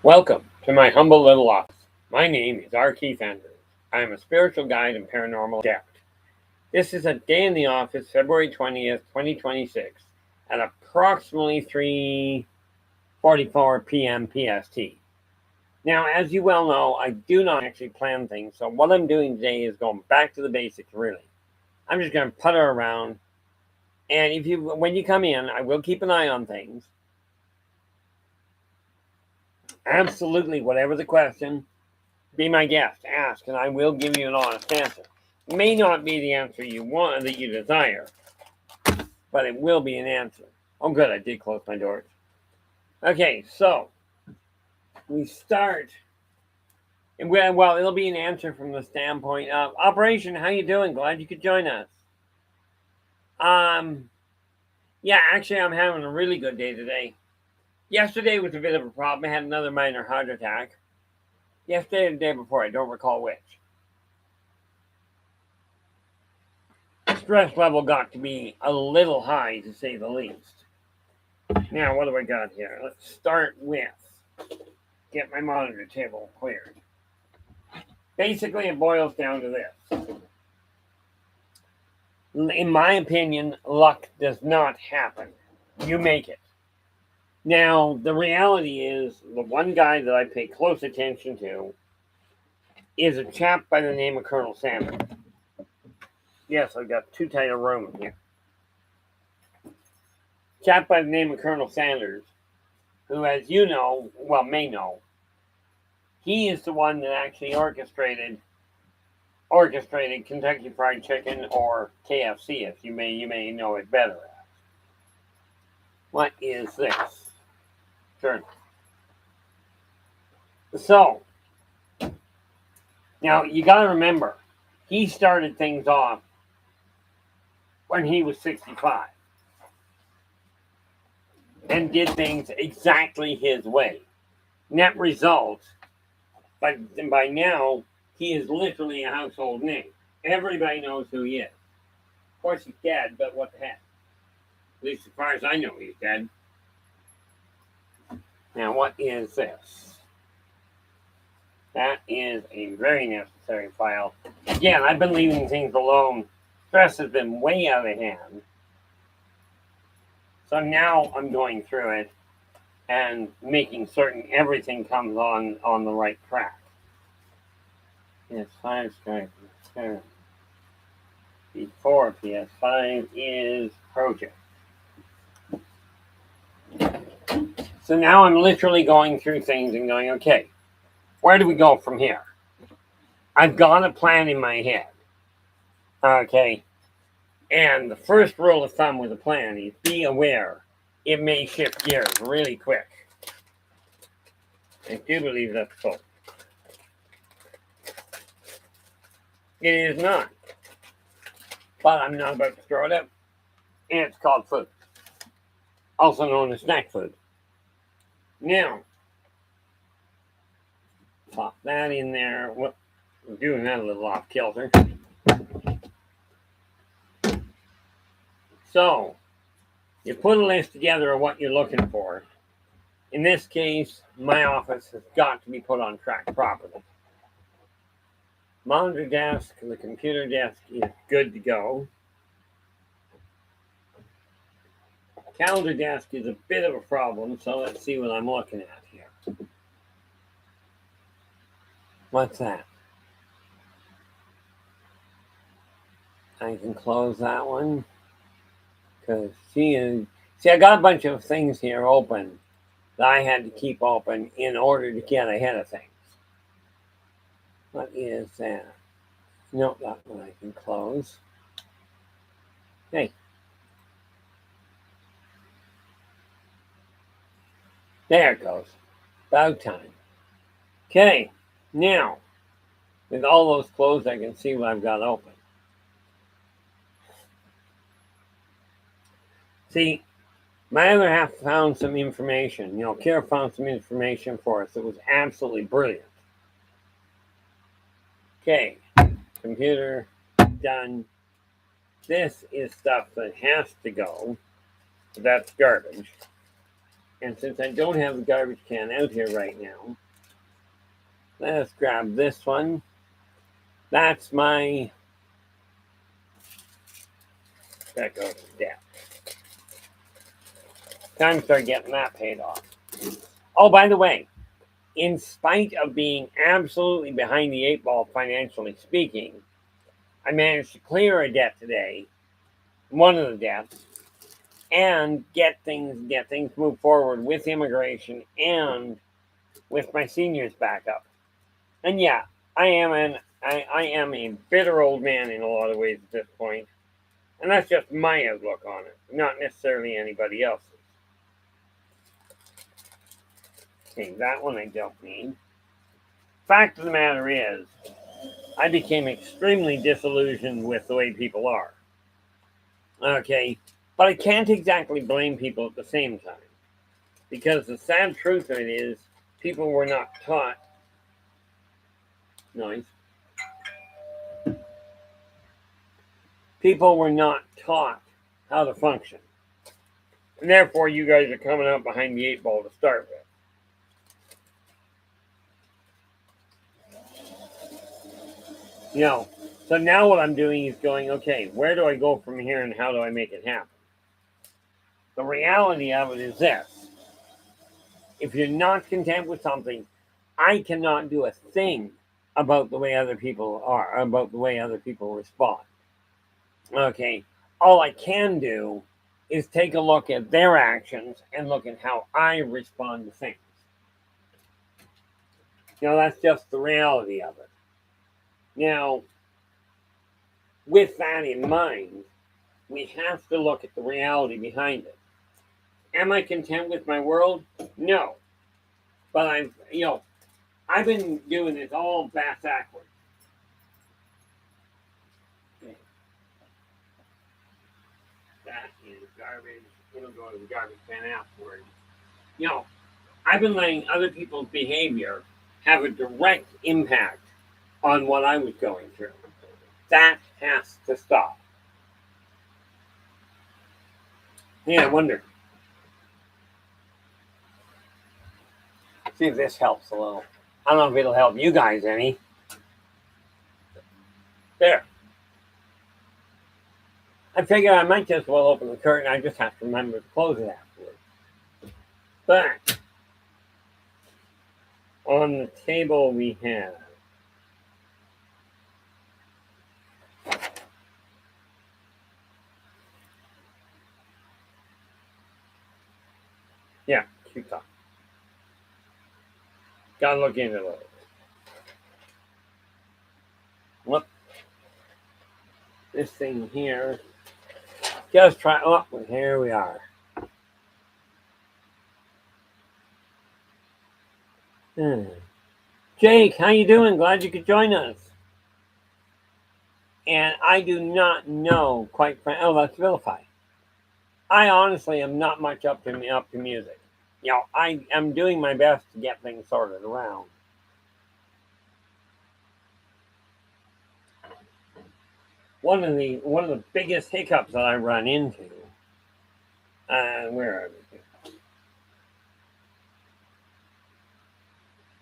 Welcome to my humble little office. My name is R. Keith Andrews. I am a spiritual guide and paranormal adept. This is a day in the office, February 20th, 2026, at approximately 3:44 p.m. PST. Now, as you well know, I do not actually plan things, so what I'm doing today is going back to the basics, really. I'm just going to putter around, and when you come in, I will keep an eye on things. Absolutely, whatever the question, be my guest, ask, and I will give you an honest answer. It may not be the answer you want, that you desire, but it will be an answer. Oh, good, I did close my doors. Okay, so we start. Well, it'll be an answer from the standpoint of Operation. How you doing? Glad you could join us. Yeah, actually, I'm having a really good day today. Yesterday was a bit of a problem. I had another minor heart attack. Yesterday or the day before, I don't recall which. Stress level got to be a little high, to say the least. Now, what do I got here? Let's start with get my monitor table cleared. Basically, it boils down to this. In my opinion, luck does not happen. You make it. Now, the reality is, the one guy that I pay close attention to is a chap by the name of Colonel Sanders. Yes, I've got too tight a room here. Chap by the name of Colonel Sanders, who, as you know, well, may know, he is the one that actually orchestrated Kentucky Fried Chicken, or KFC, if you may know it better as. What is this? Sure. So, now you got to remember, he started things off when he was 65 and did things exactly his way. Net result, by now, he is literally a household name. Everybody knows who he is. Of course, he's dead, but what the heck? At least as far as I know, he's dead. Now, what is this? That is a very necessary file. Again, I've been leaving things alone. Stress has been way out of hand. So now I'm going through it and making certain everything comes on the right track. Yes, 5 strikes. Before PS5 is project. So now I'm literally going through things and going, okay, where do we go from here? I've got a plan in my head. Okay. And the first rule of thumb with a plan is be aware it may shift gears really quick. I do believe that's so. It is not. But I'm not about to throw it out. And it's called food. Also known as snack food. Now, pop that in there. We're doing that a little off kilter. So, you put a list together of what you're looking for. In this case, my office has got to be put on track properly. Monitor desk, the computer desk is good to go. Calendar desk is a bit of a problem, so let's see what I'm looking at here. What's that? I can close that one. Because see, I got a bunch of things here open that I had to keep open in order to get ahead of things. What is that? No, that one I can close. Hey. There it goes. About time. Okay, now, with all those closed, I can see what I've got open. See, my other half found some information. Kira found some information for us that was absolutely brilliant. Okay, computer, done. This is stuff that has to go. That's garbage. And since I don't have the garbage can out here right now, let's grab this one. That's my that goes to debt. Time to start getting that paid off. Oh, by the way, in spite of being absolutely behind the eight ball financially speaking, I managed to clear a debt today, one of the debts, and get things moved forward with immigration and with my seniors back up. And yeah, I am a bitter old man in a lot of ways at this point, and that's just my outlook on it, not necessarily anybody else's. Okay, that one I don't need. Fact of the matter is, I became extremely disillusioned with the way people are. Okay, but I can't exactly blame people at the same time, because the sad truth of it is, people were not taught. Noise. People were not taught how to function. And therefore, you guys are coming out behind the eight ball to start with. You know, so now what I'm doing is going, okay, where do I go from here and how do I make it happen? The reality of it is this. If you're not content with something, I cannot do a thing about the way other people are, about the way other people respond. Okay, all I can do is take a look at their actions and look at how I respond to things. You know, that's just the reality of it. Now, with that in mind, we have to look at the reality behind it. Am I content with my world? No. But I've been doing this all backwards. That is garbage. It'll go to the garbage can afterwards. You know, I've been letting other people's behavior have a direct impact on what I was going through. That has to stop. Yeah, I wonder. See if this helps a little. I don't know if it'll help you guys any. There. I figure I might just well open the curtain. I just have to remember to close it afterwards. But on the table we have yeah, keep talking. Gotta look into it. Whoop. This thing here. Just try. Oh, here we are. Jake, how you doing? Glad you could join us. And I do not know, quite frankly. Oh, that's Vilify. I honestly am not much up to music. You know, I am doing my best to get things sorted around. One of the biggest hiccups that I run into. Where are we?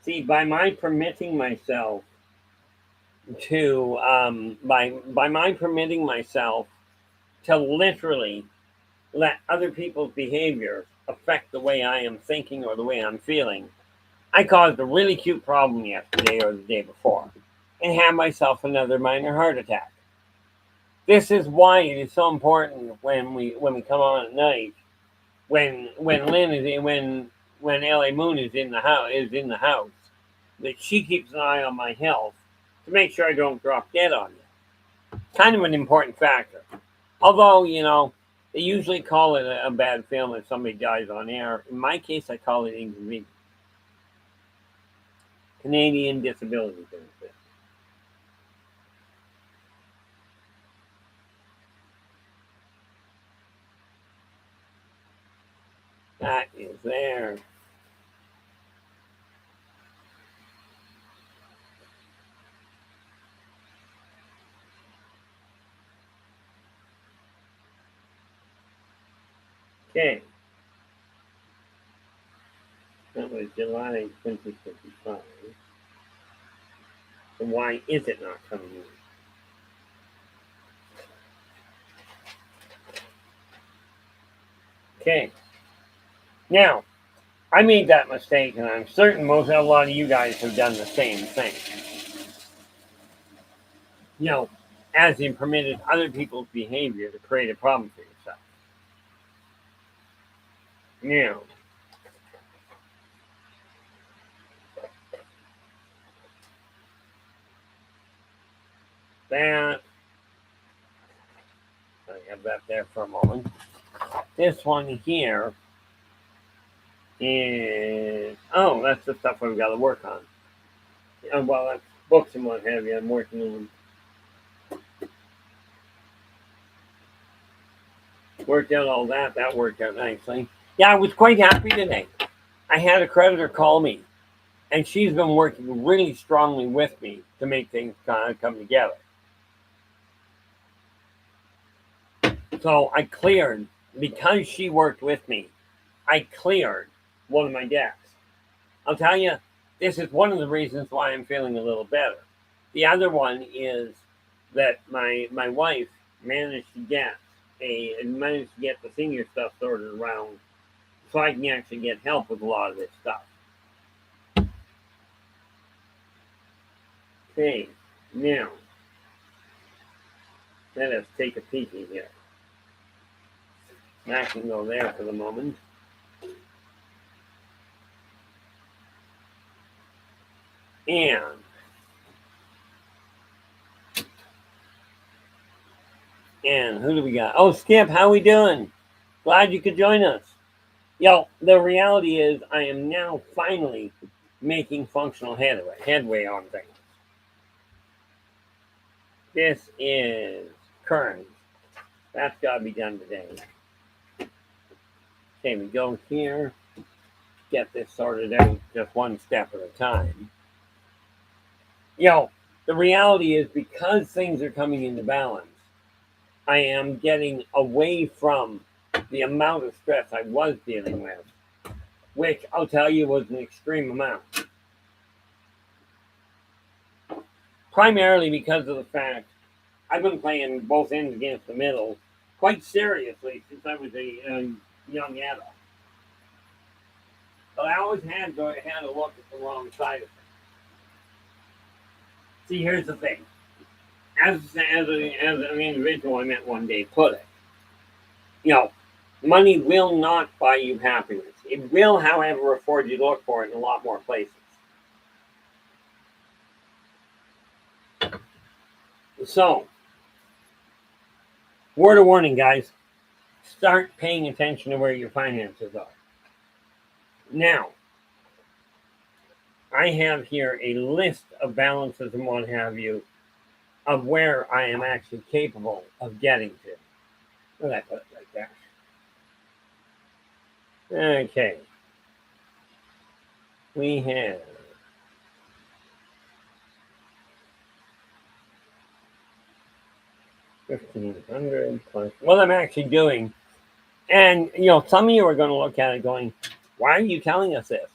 See, by my permitting myself to by my permitting myself to literally let other people's behavior affect the way I am thinking or the way I'm feeling, I caused a really cute problem yesterday or the day before and had myself another minor heart attack. This is why it is so important when we come on at night, when Lynn is in, when LA Moon is in the house, that she keeps an eye on my health to make sure I don't drop dead on you. Kind of an important factor. Although, you know, they usually call it a bad film if somebody dies on air. In my case, I call it inconvenient. Canadian Disability Benefit. That is there. Okay. July 2025. So why is it not coming in? Okay. Now, I made that mistake, and I'm certain a lot of you guys have done the same thing. You know, as in permitted other people's behavior to create a problem for yourself. Now, that, I have that there for a moment. This one here is, oh, that's the stuff we've got to work on. Well, that's books and what have you. I'm working on. Worked out all that. That worked out nicely. Yeah, I was quite happy today. I had a creditor call me, and she's been working really strongly with me to make things kind of come together. So I cleared, because she worked with me, I cleared one of my debts. I'll tell you, this is one of the reasons why I'm feeling a little better. The other one is that my wife managed to get the senior stuff sorted around, so I can actually get help with a lot of this stuff. Okay, now let us take a peek here. That can go there for the moment. And who do we got? Oh, Skip, how we doing? Glad you could join us. Yo, the reality is I am now finally making functional headway on things. This is current. That's got to be done today. Okay, we go here. Get this sorted out just one step at a time. The reality is because things are coming into balance, I am getting away from the amount of stress I was dealing with, which I'll tell you was an extreme amount. Primarily because of the fact I've been playing both ends against the middle quite seriously since I was a young adult. But I always had to look at the wrong side of things. See, here's the thing. As an individual, I met one day put it. Money will not buy you happiness. It will, however, afford you to look for it in a lot more places. So, word of warning, guys. Start paying attention to where your finances are. Now, I have here a list of balances and what have you of where I am actually capable of getting to. Well, I put it like that. Okay. We have $1,500 plus what I'm actually doing. And some of you are going to look at it going, why are you telling us this?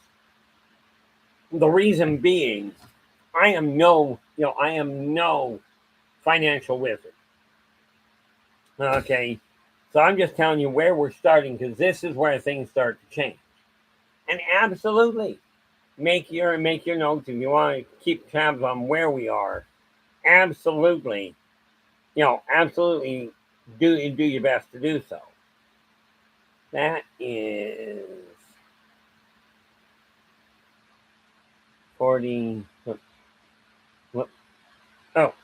The reason being, I am no financial wizard. Okay. So I'm just telling you where we're starting because this is where things start to change. And absolutely make your notes if you want to keep tabs on where we are. Absolutely, absolutely do your best to do so. That is 40. Oh,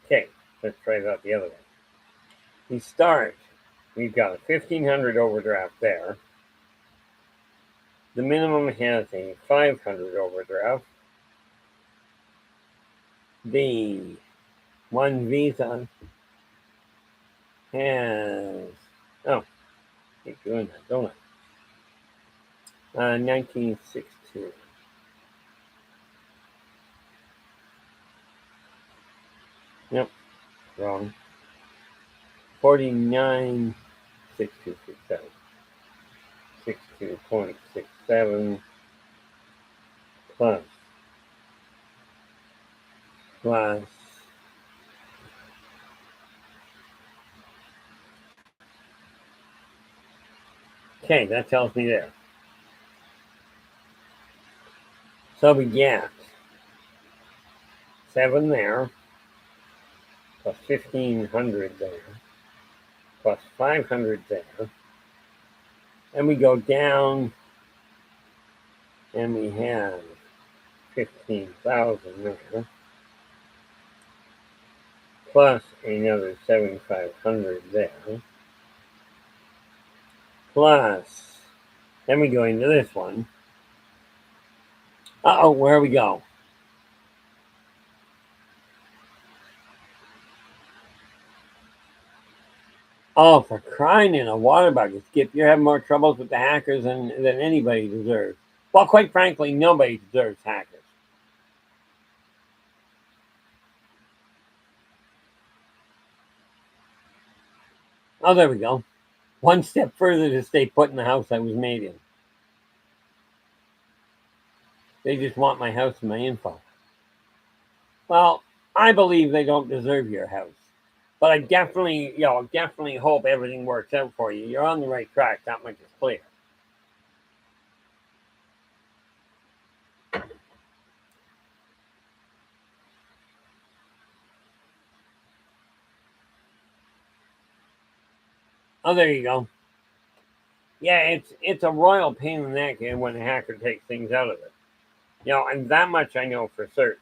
okay. Let's try that the other way. We start. We've got a 1,500 overdraft there. The minimum has a 500 overdraft. The one Visa has, oh, keep doing that, don't I? 1962. Nope, wrong. 49.6267. 62.67. plus plus okay, that tells me there. So we get 7 there, plus 1,500 there, plus 500 there. And we go down and we have 15,000 there, plus another 7,500 there, plus, then we go into this one. Uh-oh, where we go? Oh, for crying in a water bucket, Skip, you're having more troubles with the hackers than anybody deserves. Well, quite frankly, nobody deserves hackers. Oh, there we go. One step further to stay put in the house I was made in. They just want my house and my info. Well, I believe they don't deserve your house. But I definitely hope everything works out for you. You're on the right track. That much is clear. Oh, there you go. Yeah, it's a royal pain in the neck when a hacker takes things out of it. And that much I know for certain.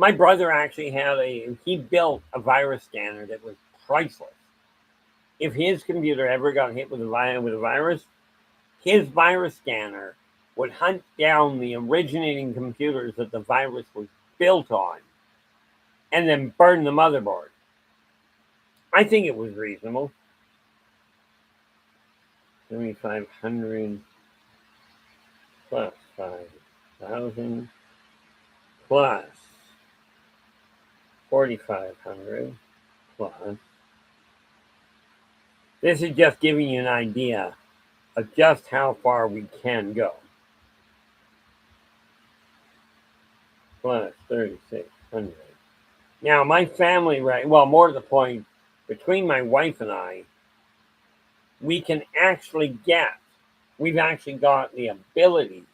My brother actually he built a virus scanner that was priceless. If his computer ever got hit with a virus, his virus scanner would hunt down the originating computers that the virus was built on and then burn the motherboard. I think it was reasonable. 7,500 plus 5,000 plus 4,500 plus. This is just giving you an idea of just how far we can go. Plus 3,600. Now, my family, right? Well, more to the point, between my wife and I, we've actually got the ability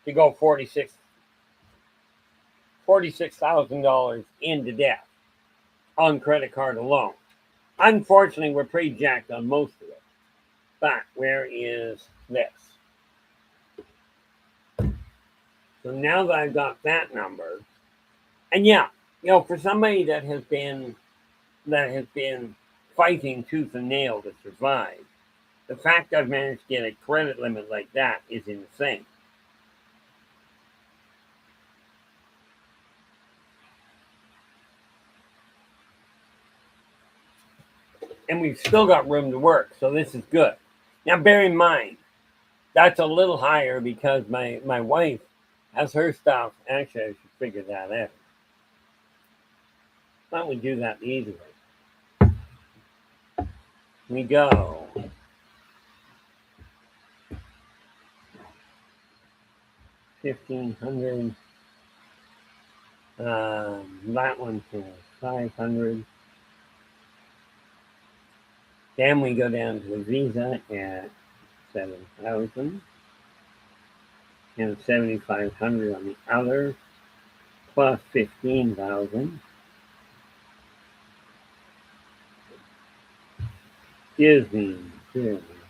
to go $46,000 into debt on credit card alone. Unfortunately, we're pretty jacked on most of it. But where is this? So now that I've got that number, and yeah, for somebody that has been fighting tooth and nail to survive, the fact I've managed to get a credit limit like that is insane. And we've still got room to work, so this is good. Now, bear in mind, that's a little higher because my wife has her stuff. Actually, I should figure that out. Why don't we do that the easy way? We go 1,500. That one for 500. Then we go down to a Visa at 7,000 and 7,500 on the other, plus 15,000. Gives me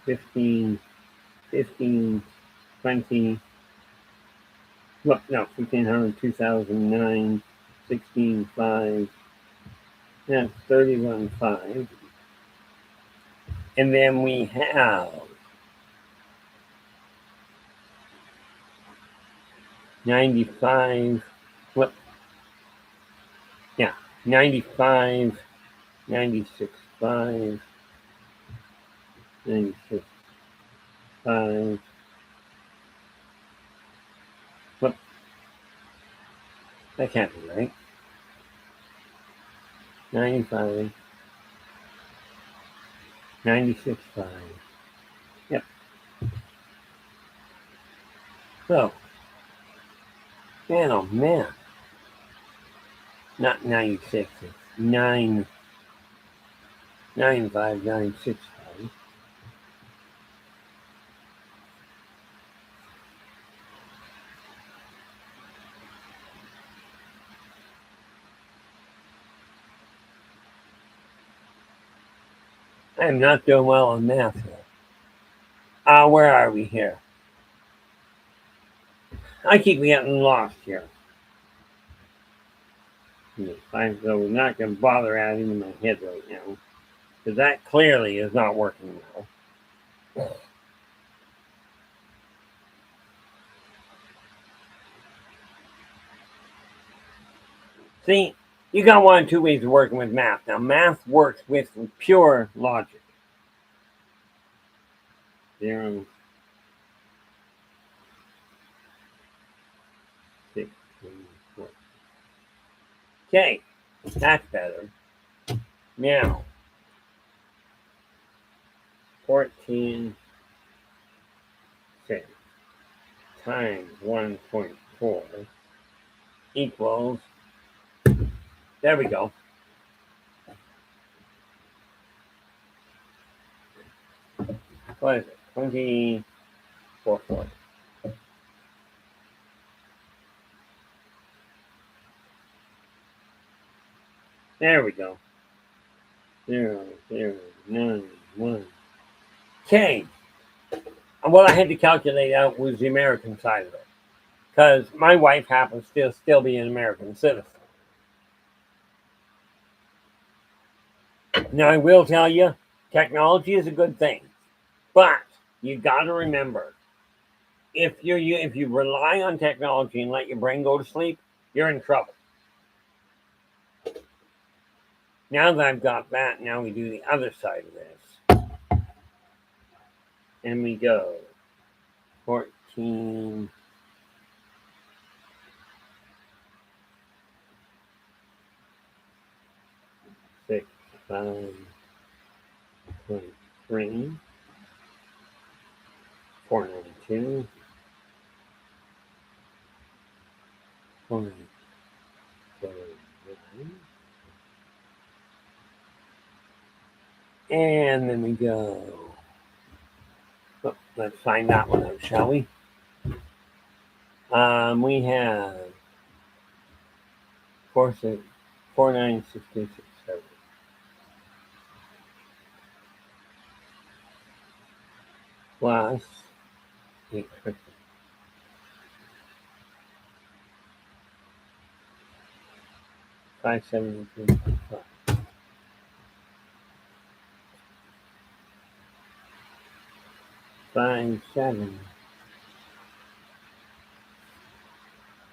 15, 20. Well, no, 1,500, 2,009, 16,5. That's 31,5. And then we have 95. What? Yeah, 95, 96,5, 96,5. What? That can't be right. 95, 96,5. Yep. So Man, oh man. Not 96. It's 95965. I am not doing well on math here. Where are we here? I keep getting lost here. So we're not going to bother adding in my head right now, because that clearly is not working well. See, you got one of two ways of working with math. Now, math works with pure logic. 0, 6, 4. Okay, that's better. Now, 14, 6 times 1.4 equals, there we go. What is it? 24. There we go. 0, 0, 9, 1. Okay. And what I had to calculate out was the American side of it, because my wife happens to still be an American citizen. Now, I will tell you, technology is a good thing, but you got to remember, if you rely on technology and let your brain go to sleep, you're in trouble. Now that I've got that, now we do the other side of this, and we go 14. Six, 5, 23, 492, 479, and then we go. Oh, let's find that one out, shall we? We have 49667 plus 850. 573.5. 57.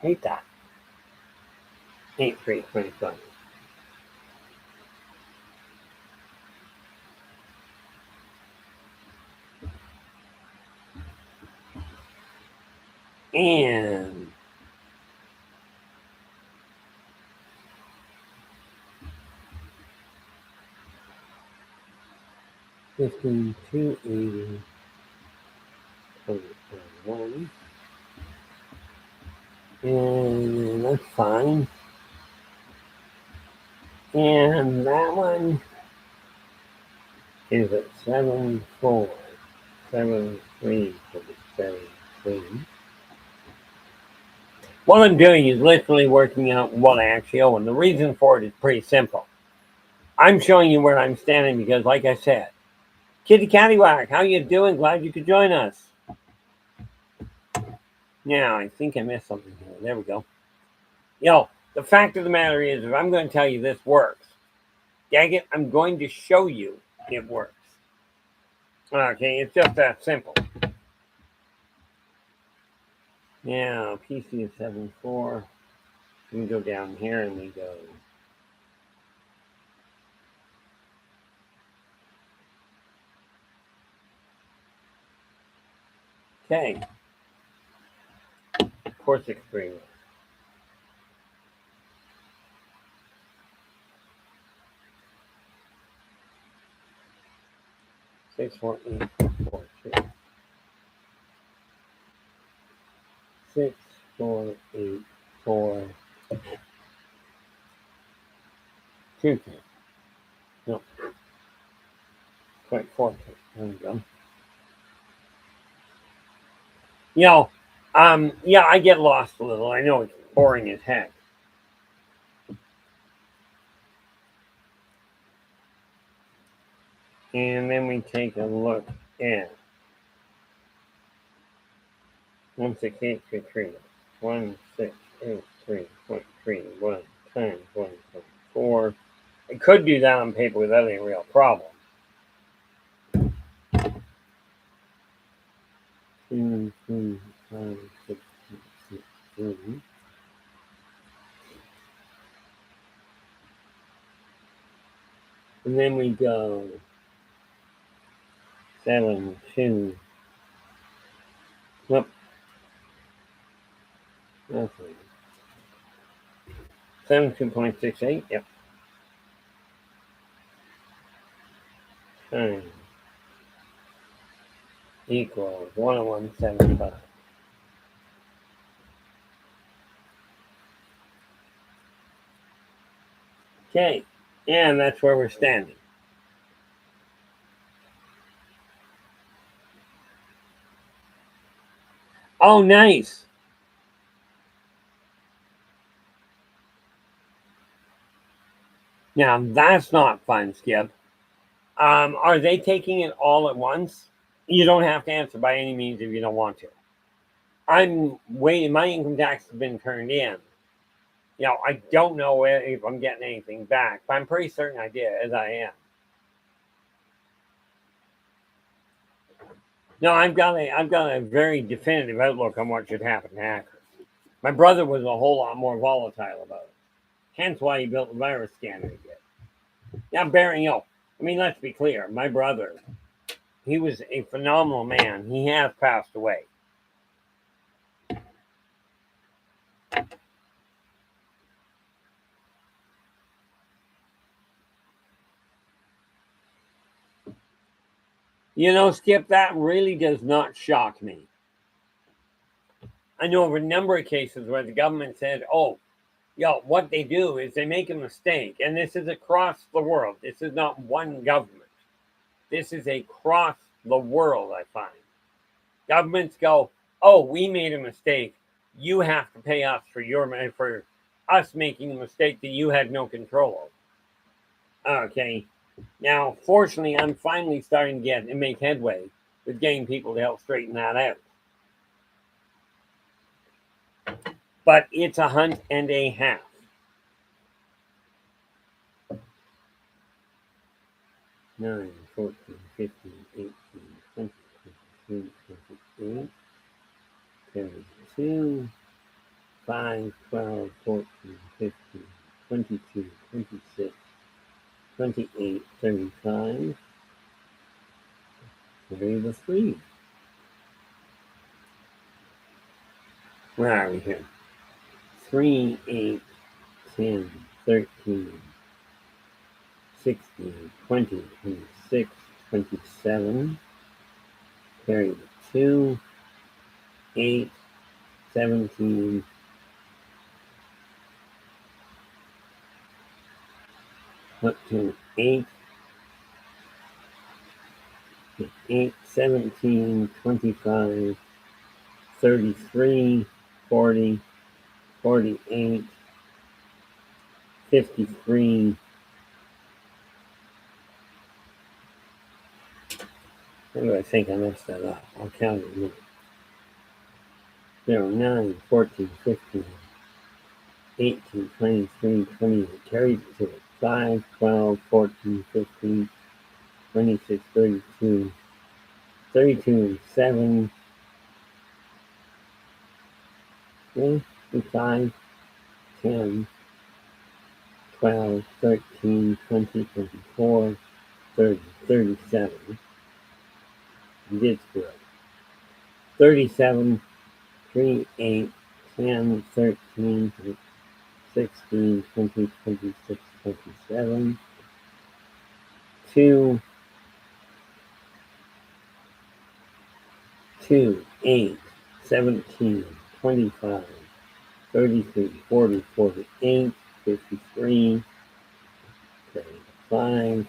Hate that. 8325. And 15280. 1. And that's fine. And that one is at 7473. What I'm doing is literally working out what I actually owe, and the reason for it is pretty simple. I'm showing you where I'm standing because, like I said, Kitty Cattywhack, how you doing? Glad you could join us. Now, I think I missed something here. There we go. The fact of the matter is, if I'm going to tell you this works, dang it, I'm going to show you it works. Okay, it's just that simple. Now, PC is 7.4. We can go down here and we go. Okay. 463. 64842. 64842. 4, 2K. No, quite 4K. There we go. Yeah, I get lost a little. I know it's boring as heck. And then we take a look at 16823. 1683.3 1 times 1.4. I could do that on paper without any real problem. 2, 3, 5, 6, 7. And then we go 7, 2. Nope. Nothing. 72.68. Yep. Times equals 101.75. Okay. And that's where we're standing. Oh, nice. Now, that's not fun, Skip. Are they taking it all at once? You don't have to answer by any means if you don't want to. I'm waiting. My income tax has been turned in. I don't know if I'm getting anything back, but I'm pretty certain I did, as I am. No, I've got a very definitive outlook on what should happen to hackers. My brother was a whole lot more volatile about it. Hence why he built the virus scanner he did. Yeah, Barry, I mean, let's be clear. My brother, he was a phenomenal man. He has passed away. Skip, that really does not shock me. I know of a number of cases where the government said, what they do is they make a mistake. And this is across the world. This is not one government. This is across the world, I find. Governments go, we made a mistake. You have to pay us for us making a mistake that you had no control over. Okay. Now, fortunately, I'm finally starting to make headway with getting people to help straighten that out. But it's a hunt and a half. Nine, 14, 15, 18, 20, 22, 28, 32, 5, 12, 14, 15, 22, 26, 28, 35, 33. Where are we here? 3, 8, 10, 13, 16, 20, 26, 27, carry the 2, 8, 17, up to 8, 17, 25, 33, 40, 48, 53. How do I think I messed that up? I'll count it in a minute. 0, 9, 14, 15, 18, 23, 28. Carried it to it. 5, 12, 14, 15, 26, 32, 32, 7, 5, 10, 12, 13, 20, 24, 30, 37. I did screw it. 37, 3, 8, 10, 13, 16, 20, 26, 27, 2, 8, 17, 25, 33, 40, 48, 53, 35.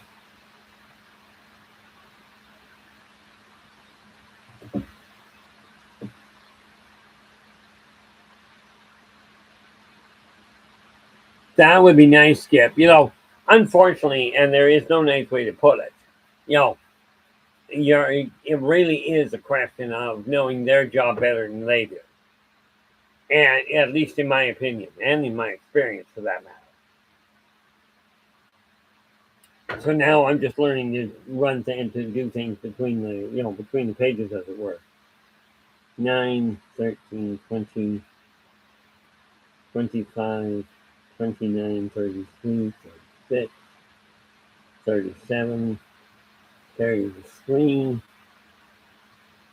That would be nice, Skip. Unfortunately, and there is no nice way to put it, you know, it really is a question of knowing their job better than they do. And at least in my opinion, and in my experience for that matter. So now I'm just learning to run and to do things between the pages, as it were. 9, 13, 20, 25, 29, 33, 36, 37, 33,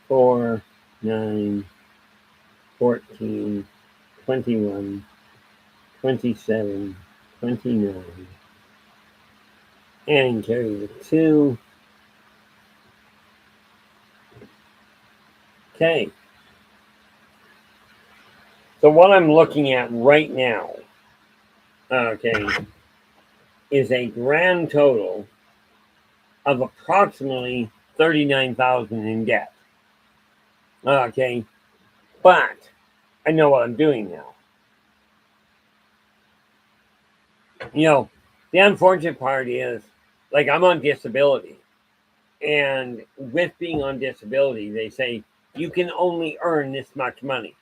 4, 9, 14, 21, 27, 29, and carry the 2. Okay. So what I'm looking at right now, okay, is a grand total of approximately 39,000 in debt. Okay, but I know what I'm doing now. The unfortunate part is, like, I'm on disability, and with being on disability, they say you can only earn this much money.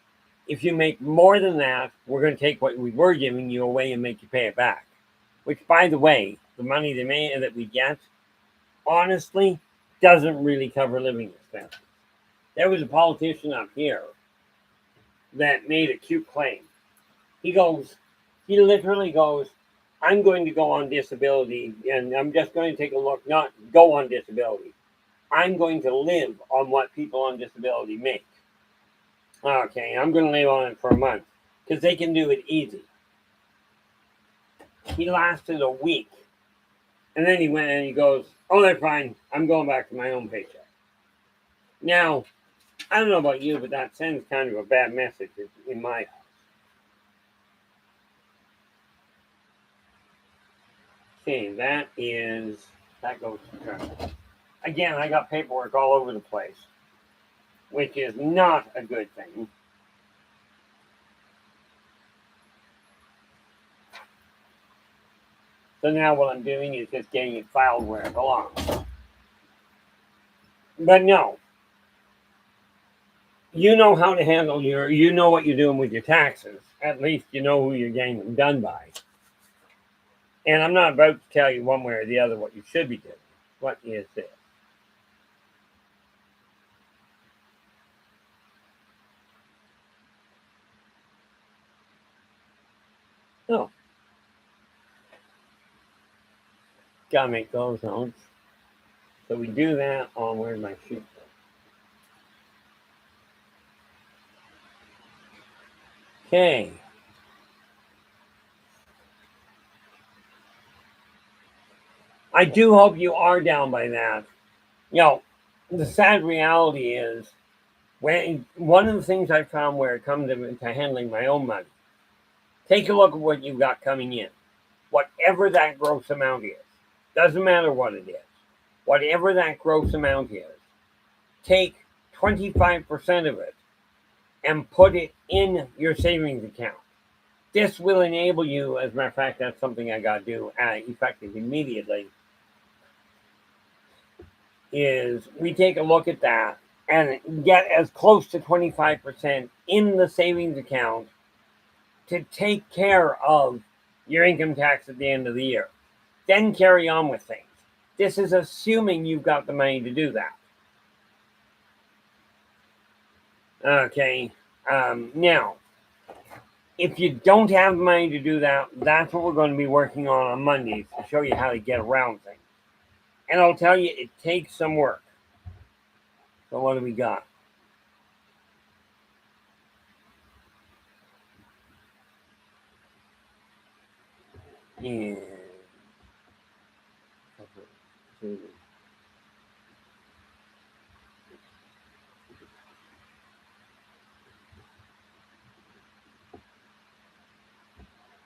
If you make more than that, we're going to take what we were giving you away and make you pay it back. Which, by the way, the money that we get, honestly, doesn't really cover living expenses. There was a politician up here that made a cute claim. He literally goes, I'm going to go on disability, and I'm just going to take a look, not go on disability. I'm going to live on what people on disability make. Okay, I'm going to live on it for a month because they can do it easy. He lasted a week, and then he went and he goes, oh, they're fine. I'm going back to my own paycheck. Now, I don't know about you, but that sends kind of a bad message in my house. Okay, that goes to trust. Again, I got paperwork all over the place, which is not a good thing. So now what I'm doing is just getting it filed where it belongs. But no, you know how to handle you know what you're doing with your taxes. At least you know who you're getting them done by. And I'm not about to tell you one way or the other what you should be doing. What is this? No. Gotta make those notes. So we do that on where's my sheet? Okay. I do hope you are down by that. The sad reality is one of the things I found where it comes to handling my own money, take a look at what you've got coming in. Whatever that gross amount is, doesn't matter what it is, whatever that gross amount is, take 25% of it and put it in your savings account. This will enable you, as a matter of fact, that's something I got to do effective immediately, is we take a look at that and get as close to 25% in the savings account to take care of your income tax at the end of the year. Then carry on with things. This is assuming you've got the money to do that. Okay. Now, if you don't have money to do that, that's what we're going to be working on Mondays to show you how to get around things. And I'll tell you, it takes some work. So what do we got? Yeah.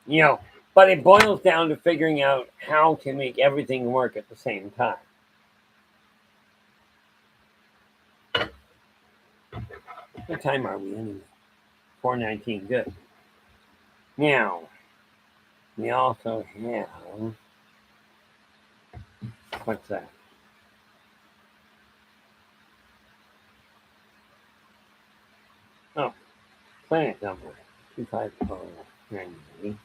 You know, but it boils down to figuring out how to make everything work at the same time. What time are we anyway? 4:19. Good. Now, we also have, what's that? Oh, planet number 25098.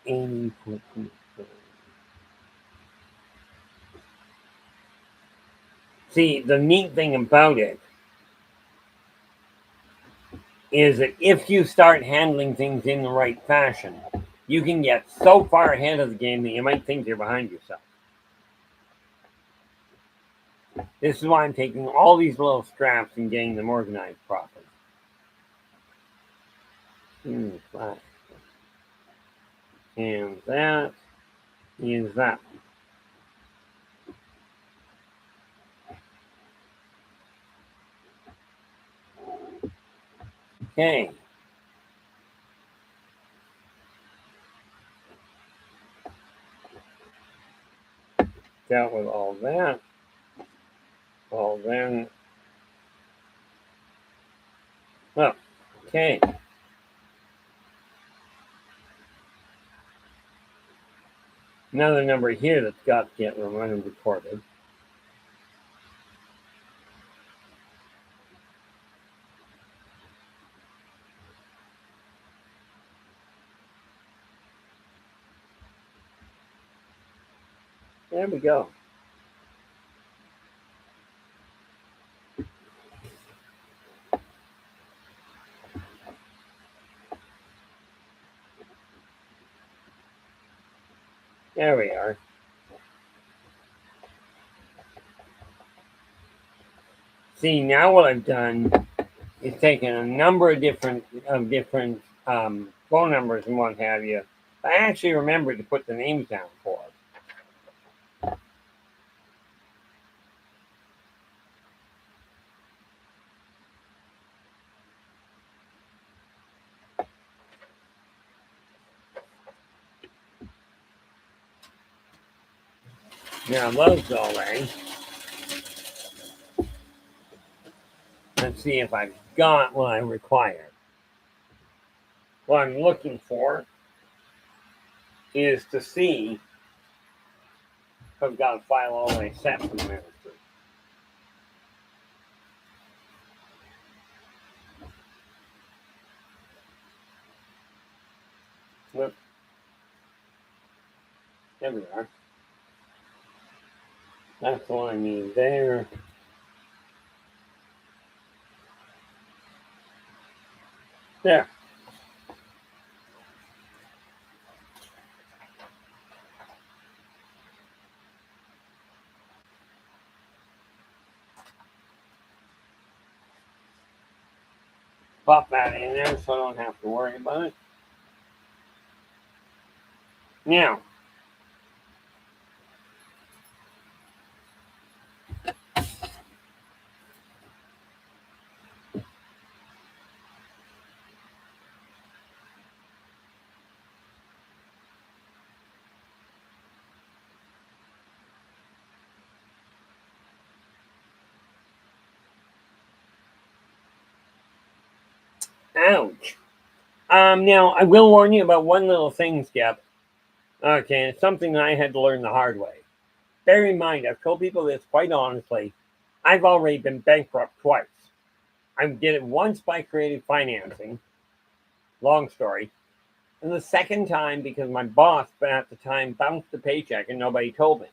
80. See, the neat thing about it is that if you start handling things in the right fashion, you can get so far ahead of the game that you might think you're behind yourself. This is why I'm taking all these little scraps and getting them organized properly. Fine. And that is that. Okay. Dealt with all that. Well, then. Oh, okay. Another number here that's got to get recorded. There we go. There we are. See, now what I've done is taken a number of different phone numbers and what have you. I actually remembered to put the names down for it. Now those go away. Let's see if I've got what I require. What I'm looking for is to see if I've got a file all the way set from the ministry. Look. There we are. That's the one I need there. There. Pop that in there so I don't have to worry about it. Now, ouch. Now, I will warn you about one little thing, Skip. Okay, it's something that I had to learn the hard way. Bear in mind, I've told people this quite honestly. I've already been bankrupt twice. I did it once by creative financing. Long story. And the second time because my boss at the time bounced the paycheck and nobody told me.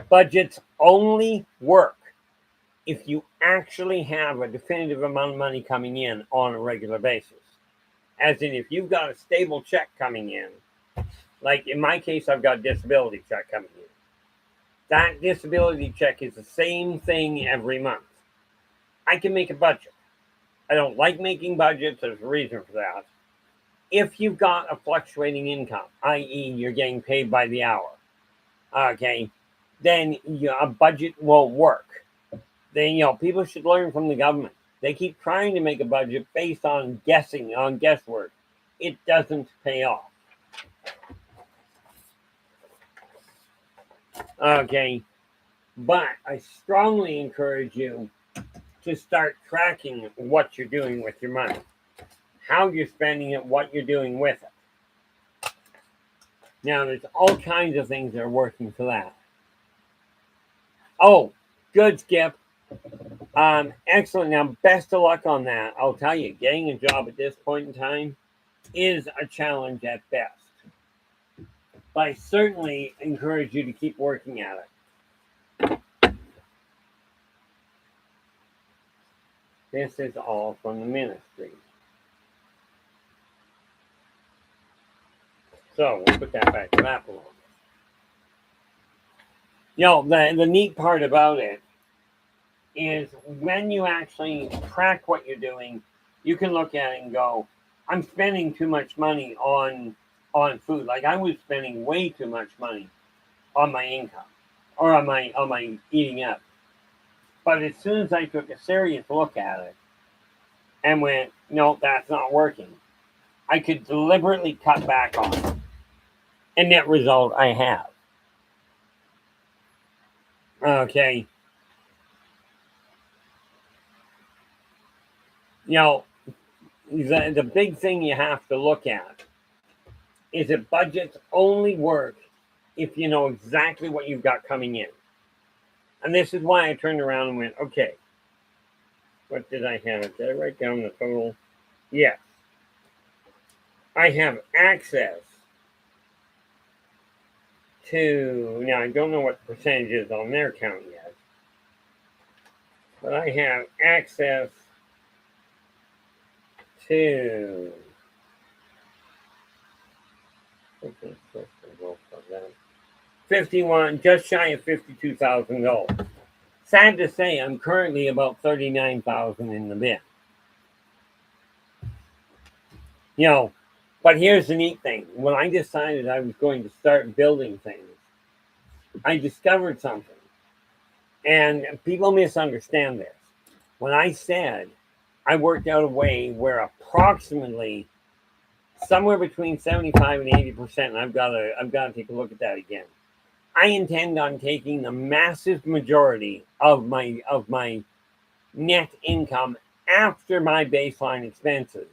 Budgets only work if you actually have a definitive amount of money coming in on a regular basis. As in, if you've got a stable check coming in, like in my case, I've got a disability check coming in. That disability check is the same thing every month. I can make a budget. I don't like making budgets. There's a reason for that. If you've got a fluctuating income, i.e., you're getting paid by the hour, okay, then a budget won't work. Then people should learn from the government. They keep trying to make a budget based on guesswork. It doesn't pay off. Okay, but I strongly encourage you to start tracking what you're doing with your money, how you're spending it, what you're doing with it. Now, there's all kinds of things that are working for that. Oh, good, Skip. Excellent. Now, best of luck on that. I'll tell you, getting a job at this point in time is a challenge at best. But I certainly encourage you to keep working at it. This is all from the ministry. So we'll put that back to that belongs. The neat part about it is when you actually track what you're doing, you can look at it and go, I'm spending too much money on food. Like I was spending way too much money on my income or on my eating up. But as soon as I took a serious look at it and went, no, that's not working, I could deliberately cut back on it. And net result, I have. Okay. The big thing you have to look at is that budgets only work if you know exactly what you've got coming in. And this is why I turned around and went, okay, what did I have? Did I write down the total? Yes. I have access to, now I don't know what the percentage is on their count yet, but I have access to 51, just shy of $52,000. Sad to say, I'm currently about $39,000 in the bin. But here's the neat thing. When I decided I was going to start building things, I discovered something. And people misunderstand this. When I said I worked out a way where approximately somewhere between 75 and 80%, and I've got to take a look at that again. I intend on taking the massive majority of my net income after my baseline expenses.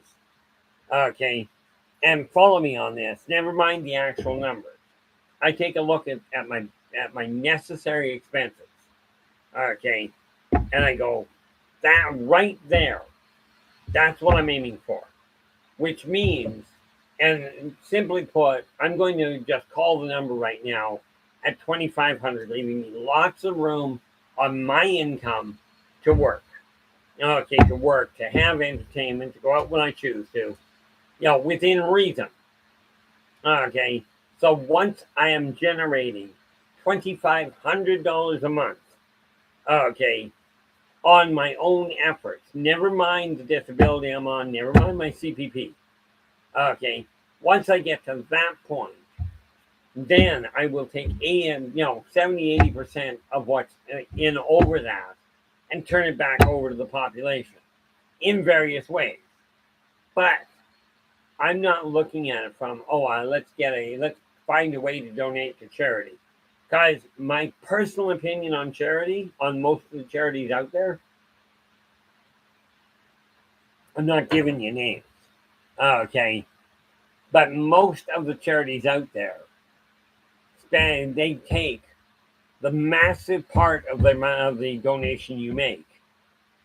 Okay, and follow me on this. Never mind the actual numbers. I take a look at my necessary expenses. Okay, and I go, that right there, that's what I'm aiming for. Which means, and simply put, I'm going to just call the number right now at $2,500, leaving me lots of room on my income to work. Okay, to work, to have entertainment, to go out when I choose to, within reason. Okay, so once I am generating $2,500 a month, okay, on my own efforts, never mind the disability I'm on, never mind my CPP. Okay, once I get to that point, then I will take 70-80% of what's in over that and turn it back over to the population in various ways. But I'm not looking at it from, let's find a way to donate to charity. Guys, my personal opinion on charity, on most of the charities out there, I'm not giving you names, okay? But most of the charities out there, they take the massive part of the donation you make,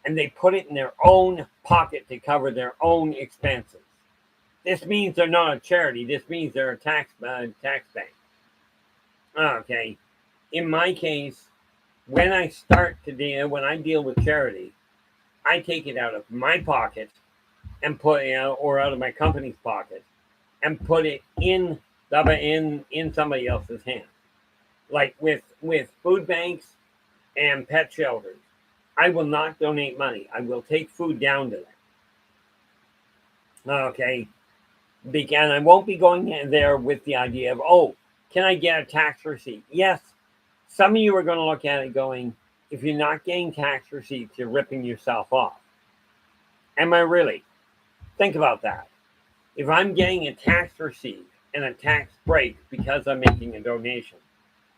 and they put it in their own pocket to cover their own expenses. This means they're not a charity. This means they're a tax bank. Okay. In my case, when I deal with charity, I take it out of my pocket and put it or out of my company's pocket and put it in somebody else's hand. Like with food banks and pet shelters, I will not donate money. I will take food down to them. Okay. And I won't be going there with the idea of, can I get a tax receipt? Yes, Some of you are going to look at it going, if you're not getting tax receipts, you're ripping yourself off. Am I really? Think about that. If I'm getting a tax receipt and a tax break because I'm making a donation,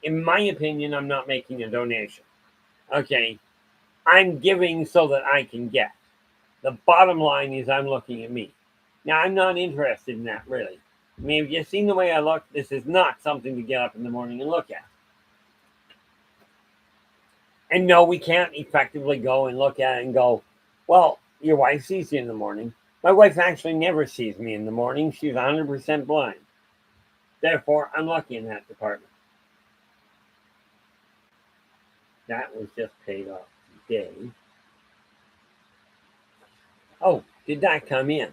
in my opinion, I'm not making a donation. Okay, I'm giving so that I can get. The bottom line is I'm looking at me. Now, I'm not interested in that, really. I mean, if you've seen the way I look, this is not something to get up in the morning and look at. And no, we can't effectively go and look at it and go, well, your wife sees you in the morning. My wife actually never sees me in the morning. She's 100% blind. Therefore, I'm lucky in that department. That was just paid off today. Oh, did that come in?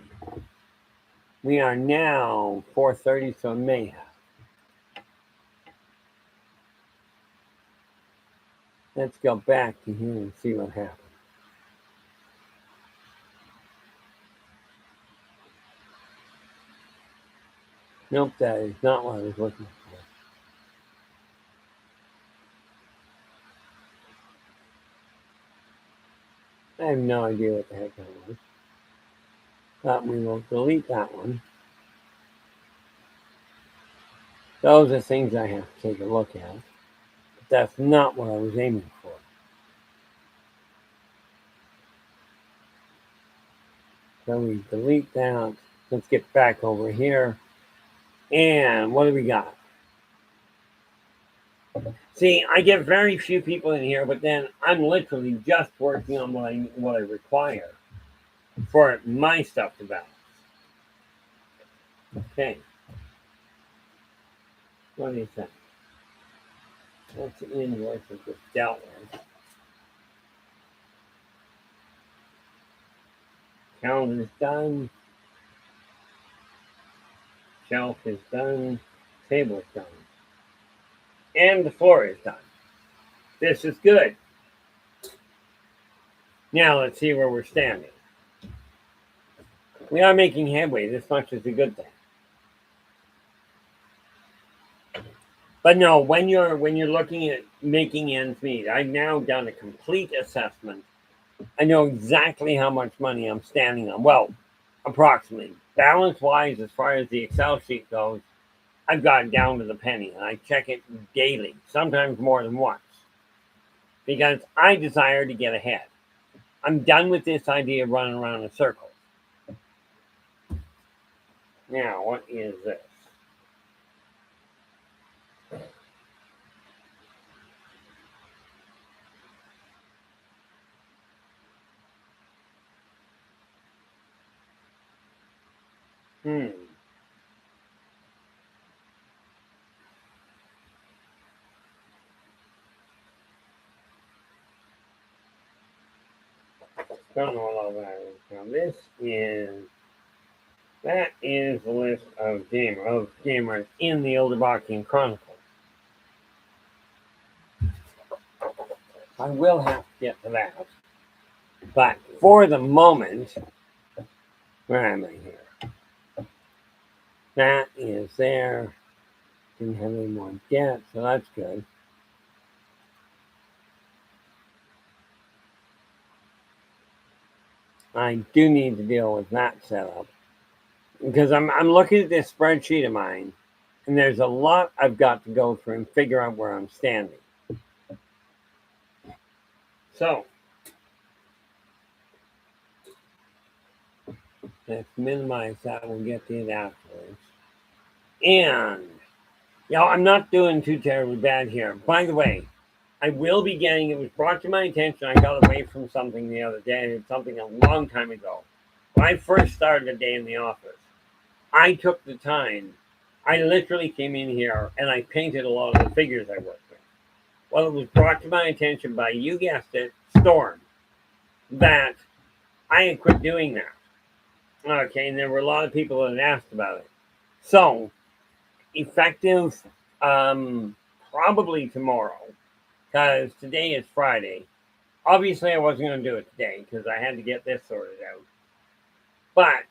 We are now 4:30, so it may have. Let's go back to here and see what happened. Nope, that is not what I was looking for. I have no idea what the heck that was. But we will delete that one. Those are things I have to take a look at. But that's not what I was aiming for. So we delete that. Let's get back over here. And what do we got? See, I get very few people in here, but then I'm literally just working on what I require for my stuff to balance. Okay. What is that? That's an invoice that was dealt with. Calendar's done. Shelf is done. Table's done. And the floor is done. This is good. Now let's see where we're standing. We are making headway. This much is a good thing. But no, when you're looking at making ends meet, I've now done a complete assessment. I know exactly how much money I'm standing on. Well, approximately. Balance-wise, as far as the Excel sheet goes, I've got it down to the penny, and I check it daily, sometimes more than once, because I desire to get ahead. I'm done with this idea of running around in circles. Now, what is this? Don't know all that. Now that is the list of gamers in the Elderbachian Chronicles. I will have to get to that. But for the moment, where am I here? That is there. Didn't have any more debt, so that's good. I do need to deal with that setup because I'm looking at this spreadsheet of mine, and there's a lot I've got to go through and figure out where I'm standing. So let's minimize that. We'll get to it afterwards. And I'm not doing too terribly bad here. By the way, I will be getting, it was brought to my attention, I got away from something the other day, something a long time ago. When I first started a day in the office, I took the time, I literally came in here and I painted a lot of the figures I worked with. Well, it was brought to my attention by, you guessed it, Storm, that I had quit doing that. Okay, and there were a lot of people that had asked about it. So, effective probably tomorrow, because today is Friday. Obviously, I wasn't going to do it today because I had to get this sorted out. But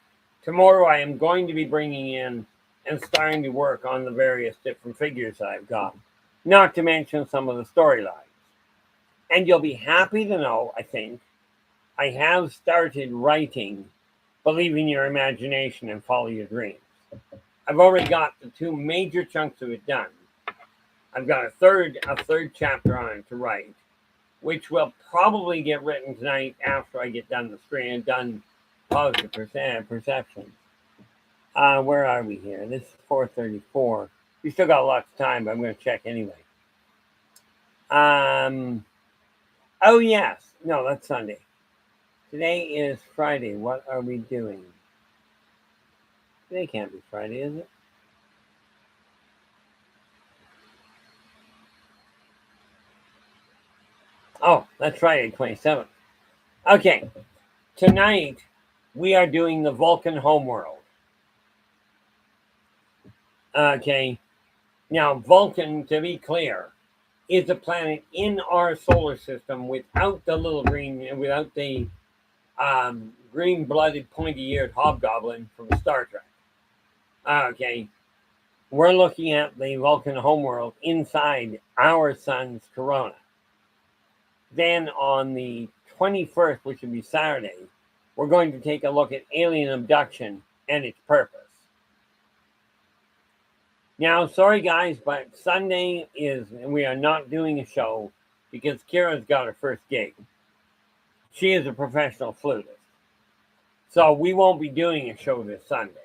tomorrow, I am going to be bringing in and starting to work on the various different figures I've got. not to mention some of the storylines. And you'll be happy to know, I think, I have started writing Believe in Your Imagination and Follow Your Dreams. I've already got the two major chunks of it done. I've got a third chapter on it to write, which will probably get written tonight after I get done the screen, done positive perception. Where are we here? This is 4:34. We still got lots of time, but I'm going to check anyway. Oh yes, no, that's Sunday. Today is Friday. What are we doing? Today can't be Friday, is it? Oh, that's Friday, 27th. Okay, tonight we are doing the Vulcan homeworld. Okay, now Vulcan, to be clear, is a planet in our solar system without the little green, without the green-blooded, pointy-eared hobgoblin from Star Trek. Okay, we're looking at the Vulcan homeworld inside our sun's corona. Then on the 21st, which would be Saturday, we're going to take a look at alien abduction and its purpose. Now, sorry guys, but Sunday we are not doing a show because Kira's got her first gig. She is a professional flutist. So we won't be doing a show this Sunday.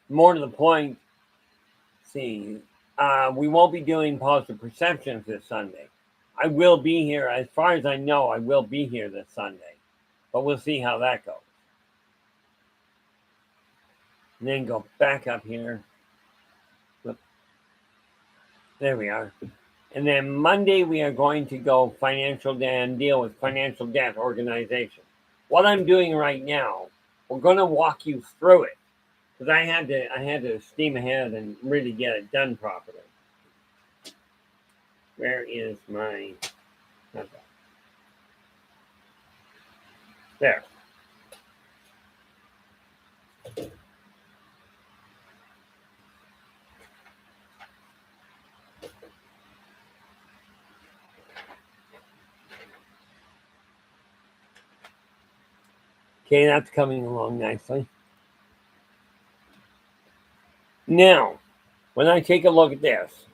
More to the point, we won't be doing positive perceptions this Sunday. I will be here, as far as I know, I will be here this Sunday. But we'll see how that goes. And then go back up here. There we are. And then Monday we are going to go deal with financial debt organization. What I'm doing right now, we're going to walk you through it because I had to steam ahead and really get it done properly. Where is my? Okay. There. Okay, that's coming along nicely. Now, when I take a look at this,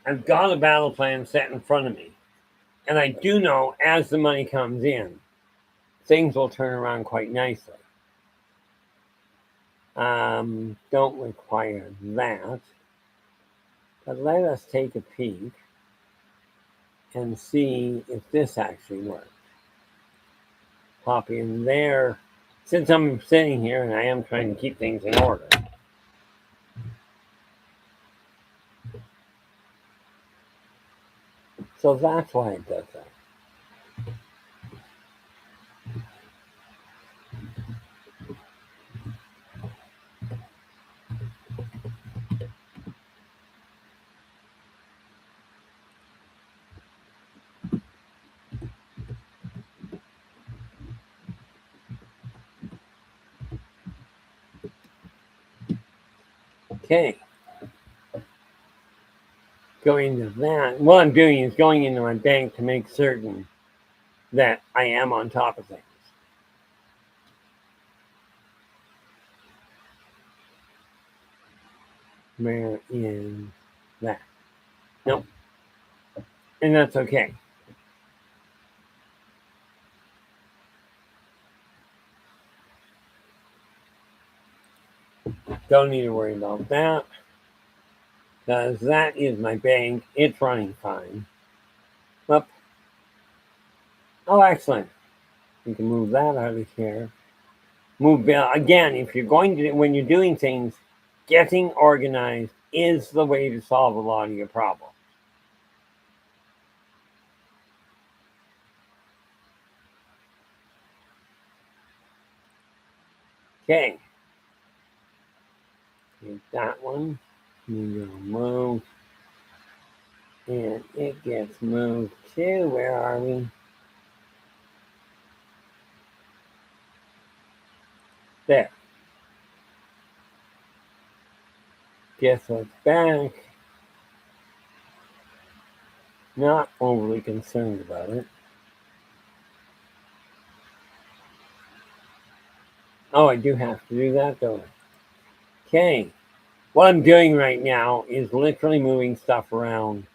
I've got a battle plan set in front of me. And I do know as the money comes in, things will turn around quite nicely. Don't require that. But let us take a peek and see if this actually works. Pop in there. Since I'm sitting here and I am trying to keep things in order. So that's why it does that. Okay. Going to that. What I'm doing is going into my bank to make certain that I am on top of things. Where is that? Nope. And that's okay. Don't need to worry about that. Because that is my bank. It's running fine. Up. Oh, excellent. You can move that out of here. Move again. If you're going to, when you're doing things, getting organized is the way to solve a lot of your problems. Okay. Here's that one. You will move. And it gets moved to, where are we? There. Guess what's back? Not overly concerned about it. Oh, I do have to do that, don't I? Okay. What I'm doing right now is literally moving stuff around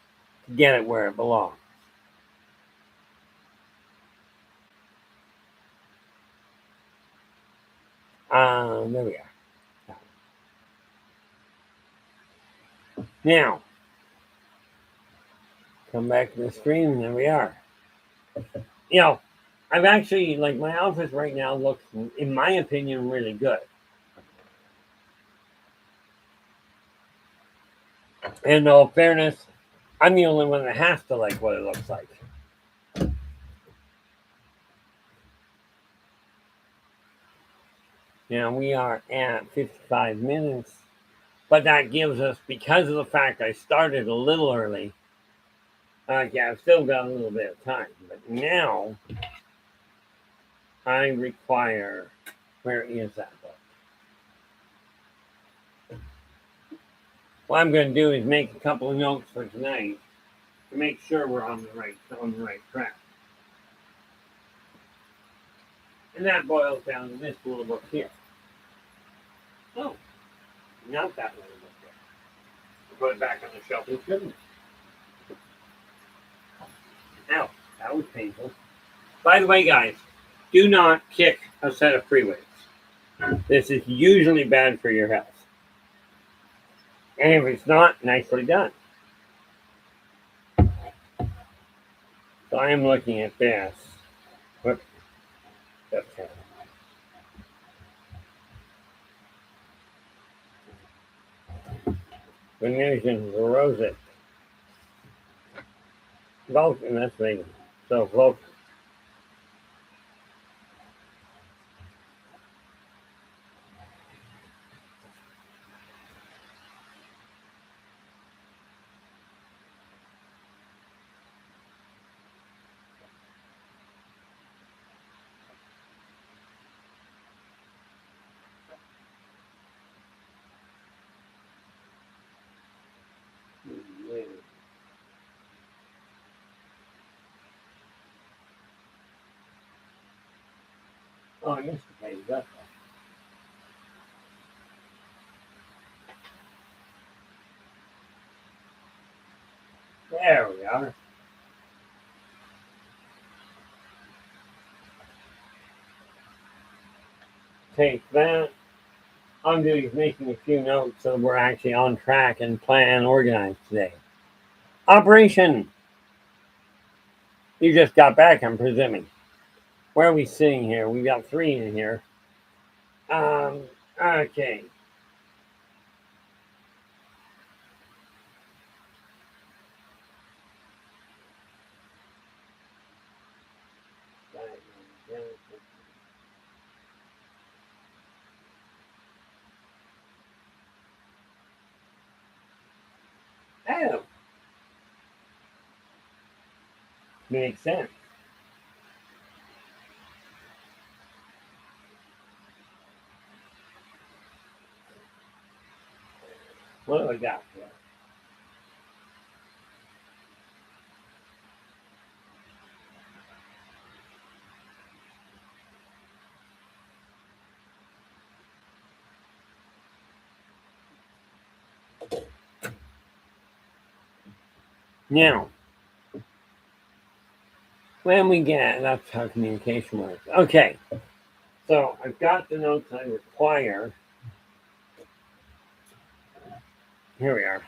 to get it where it belongs. There we are. Now, come back to the screen, and there we are. You know, I've actually, like, my office right now looks, in my opinion, really good. In all fairness, I'm the only one that has to like what it looks like. Now, we are at 55 minutes, but that gives us, because of the fact I started a little early, yeah, I've still got a little bit of time. But now, I require, where is that book? What I'm going to do is make a couple of notes for tonight to make sure we're on the right track. And that boils down to this little book here. Oh, not that little book there. Put it back on the shelf and shouldn't. Ow, that was painful. By the way, guys, do not kick a set of free weights. This is usually bad for your health. And if it's not, nicely done. So I am looking at this. Whoops. Okay. Venetian Rosette. Vulcan, that's vegan. So Vulcan. Oh, I missed the page. That's all. There we are. Take that. I'm doing is making a few notes so we're actually on track and plan and organized today. Operation. You just got back, I'm presuming. Where are we sitting here? We've got 3 in here. Okay. Oh, makes sense. What do I got here? Now, when we get, that's how communication works. Okay, so I've got the notes I require. Here we are.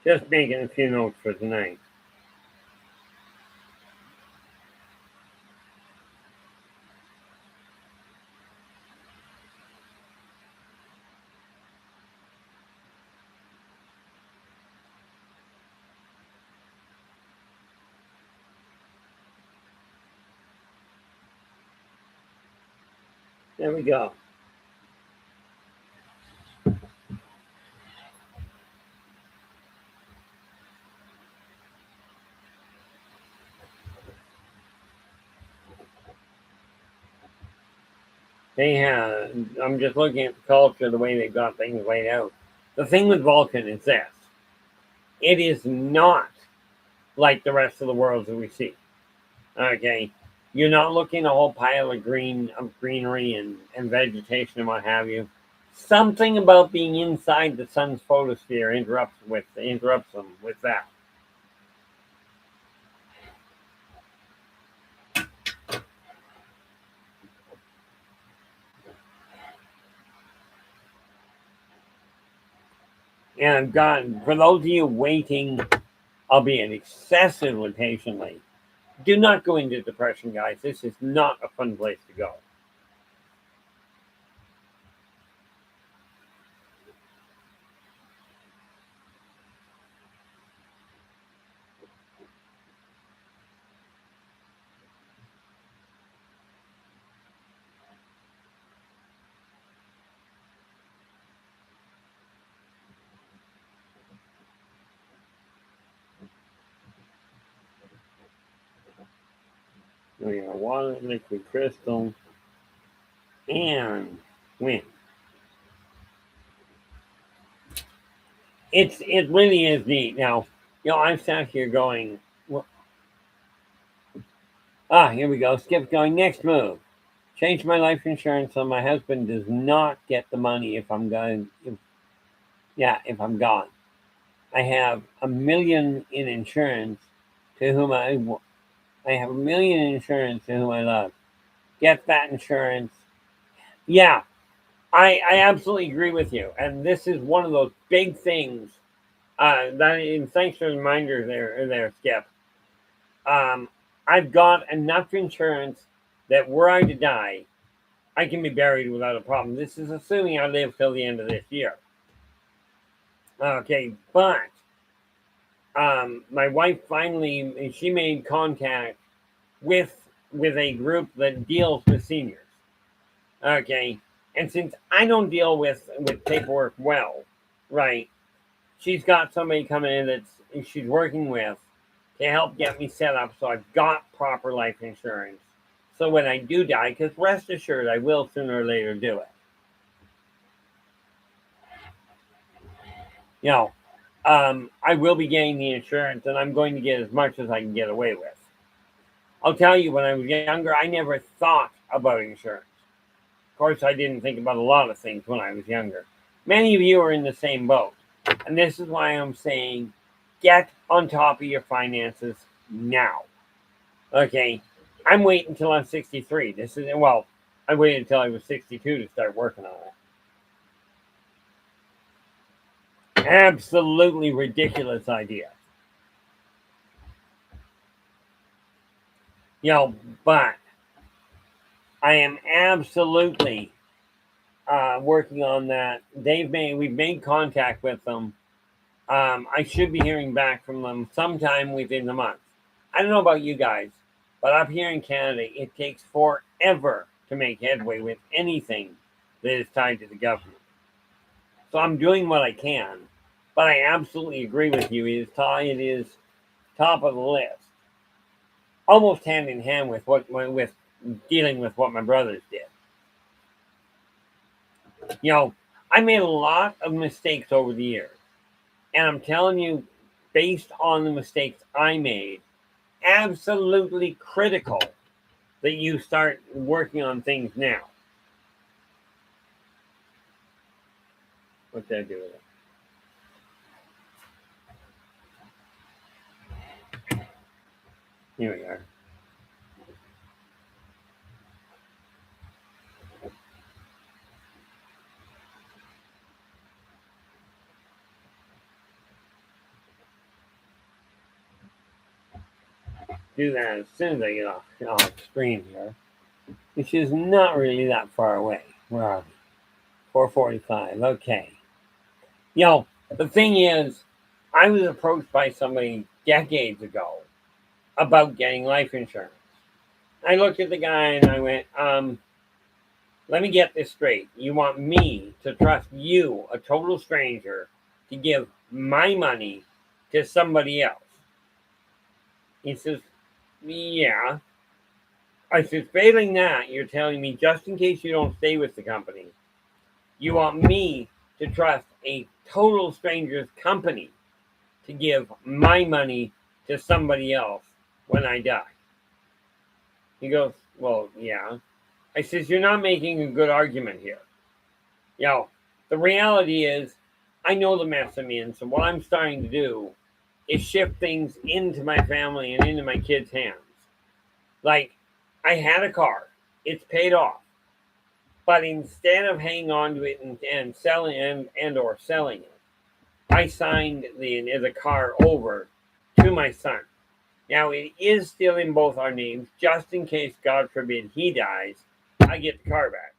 Just making a few notes for tonight. There we go. They have. I'm just looking at the culture, the way they've got things laid out. The thing with Vulcan is this: it is not like the rest of the world that we see. Okay, you're not looking at a whole pile of greenery and vegetation and what have you. Something about being inside the sun's photosphere interrupts them with that. And God, for those of you waiting, albeit excessively patiently, do not go into depression, guys. This is not a fun place to go. We are water, liquid crystal, and wind. It really is neat. Now, I'm sat here going, well, here we go. Skip's going next move. Change my life insurance so my husband does not get the money if I'm going. If I'm gone. I have a million in insurance to whom I have a million in insurance to whom I love. Get that insurance. Yeah, I absolutely agree with you. And this is one of those big things and thanks for the reminder there, Skip. Um, I've got enough insurance that were I to die, I can be buried without a problem. This is assuming I live till the end of this year. Okay, but my wife finally she made contact with a group that deals with seniors. Okay, and since I don't deal with paperwork well, right? She's got somebody coming in that she's working with to help get me set up so I've got proper life insurance. So when I do die, because rest assured I will sooner or later do it. You know, I will be getting the insurance and I'm going to get as much as I can get away with. I'll tell you, when I was younger, I never thought about insurance. Of course, I didn't think about a lot of things when I was younger. Many of you are in the same boat. And this is why I'm saying get on top of your finances now. Okay. I'm waiting until I'm 63. I waited until I was 62 to start working on it. Absolutely ridiculous idea. But I am absolutely working on that. We've made contact with them. I should be hearing back from them sometime within the month. I don't know about you guys, but up here in Canada, it takes forever to make headway with anything that is tied to the government. So I'm doing what I can, but I absolutely agree with you. It is top of the list, almost hand in hand with with dealing with what my brothers did. I made a lot of mistakes over the years, and I'm telling you, based on the mistakes I made, absolutely critical that you start working on things now. What did I do with it? Here we are. Do that as soon as I get off screen here, which is not really that far away. Where are we? 4:45. Okay. The thing is, I was approached by somebody decades ago about getting life insurance. I looked at the guy and I went, Let me get this straight. You want me to trust you, a total stranger, to give my money to somebody else? He says, yeah. I said, failing that, you're telling me just in case you don't stay with the company, you want me to trust a total stranger's company to give my money to somebody else when I die? He goes, well, yeah. I says, you're not making a good argument here. The reality is, I know the mess I'm in, so what I'm starting to do is shift things into my family and into my kids' hands. Like, I had a car, it's paid off, but instead of hanging on to it and selling or selling it, I signed the car over to my son. Now it is still in both our names, just in case, God forbid, he dies. I get the car back.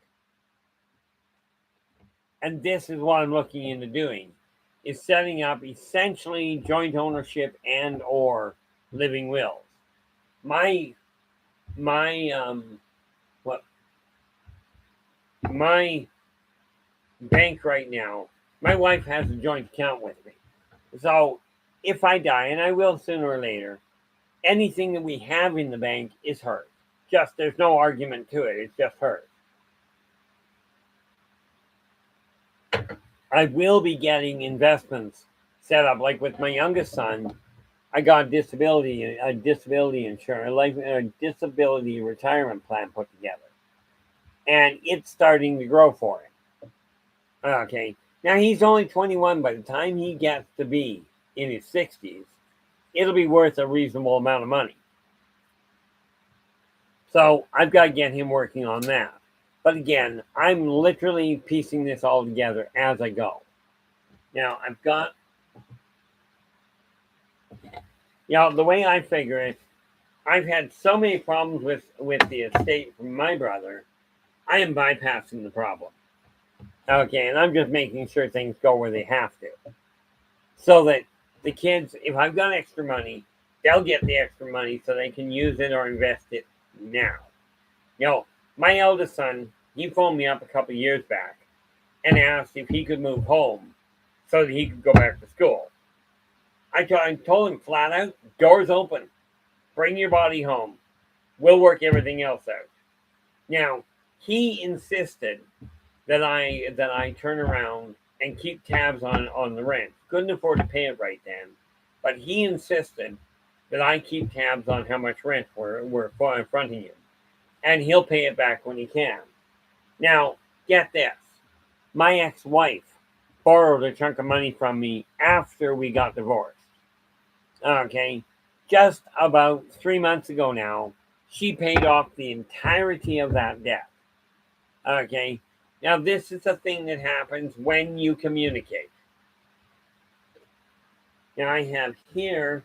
And this is what I'm looking into doing, is setting up essentially joint ownership and or living wills. My what my bank right now, my wife has a joint account with me. So if I die, and I will sooner or later, anything that we have in the bank is hers. Just there's no argument to it. It's just hers. I will be getting investments set up, like with my youngest son. I got a disability insurance, a disability retirement plan put together, and it's starting to grow for him. Okay, now he's only 21. By the time he gets to be in his 60s, it'll be worth a reasonable amount of money. So I've got to get him working on that. But again, I'm literally piecing this all together as I go. Now I've got, the way I figure it, I've had so many problems with the estate from my brother, I am bypassing the problem. Okay, and I'm just making sure things go where they have to. So that the kids, if I've got extra money, they'll get the extra money so they can use it or invest it now. My eldest son, he phoned me up a couple years back and asked if he could move home so that he could go back to school. I told him flat out, doors open. Bring your body home. We'll work everything else out. Now, he insisted that I turn around and keep tabs on the rent. Couldn't afford to pay it right then, but he insisted that I keep tabs on how much rent we're fronting him, and he'll pay it back when he can. Now, get this. My ex-wife borrowed a chunk of money from me after we got divorced. Okay, just about 3 months ago now, she paid off the entirety of that debt. Okay, now this is a thing that happens when you communicate. Now I have here,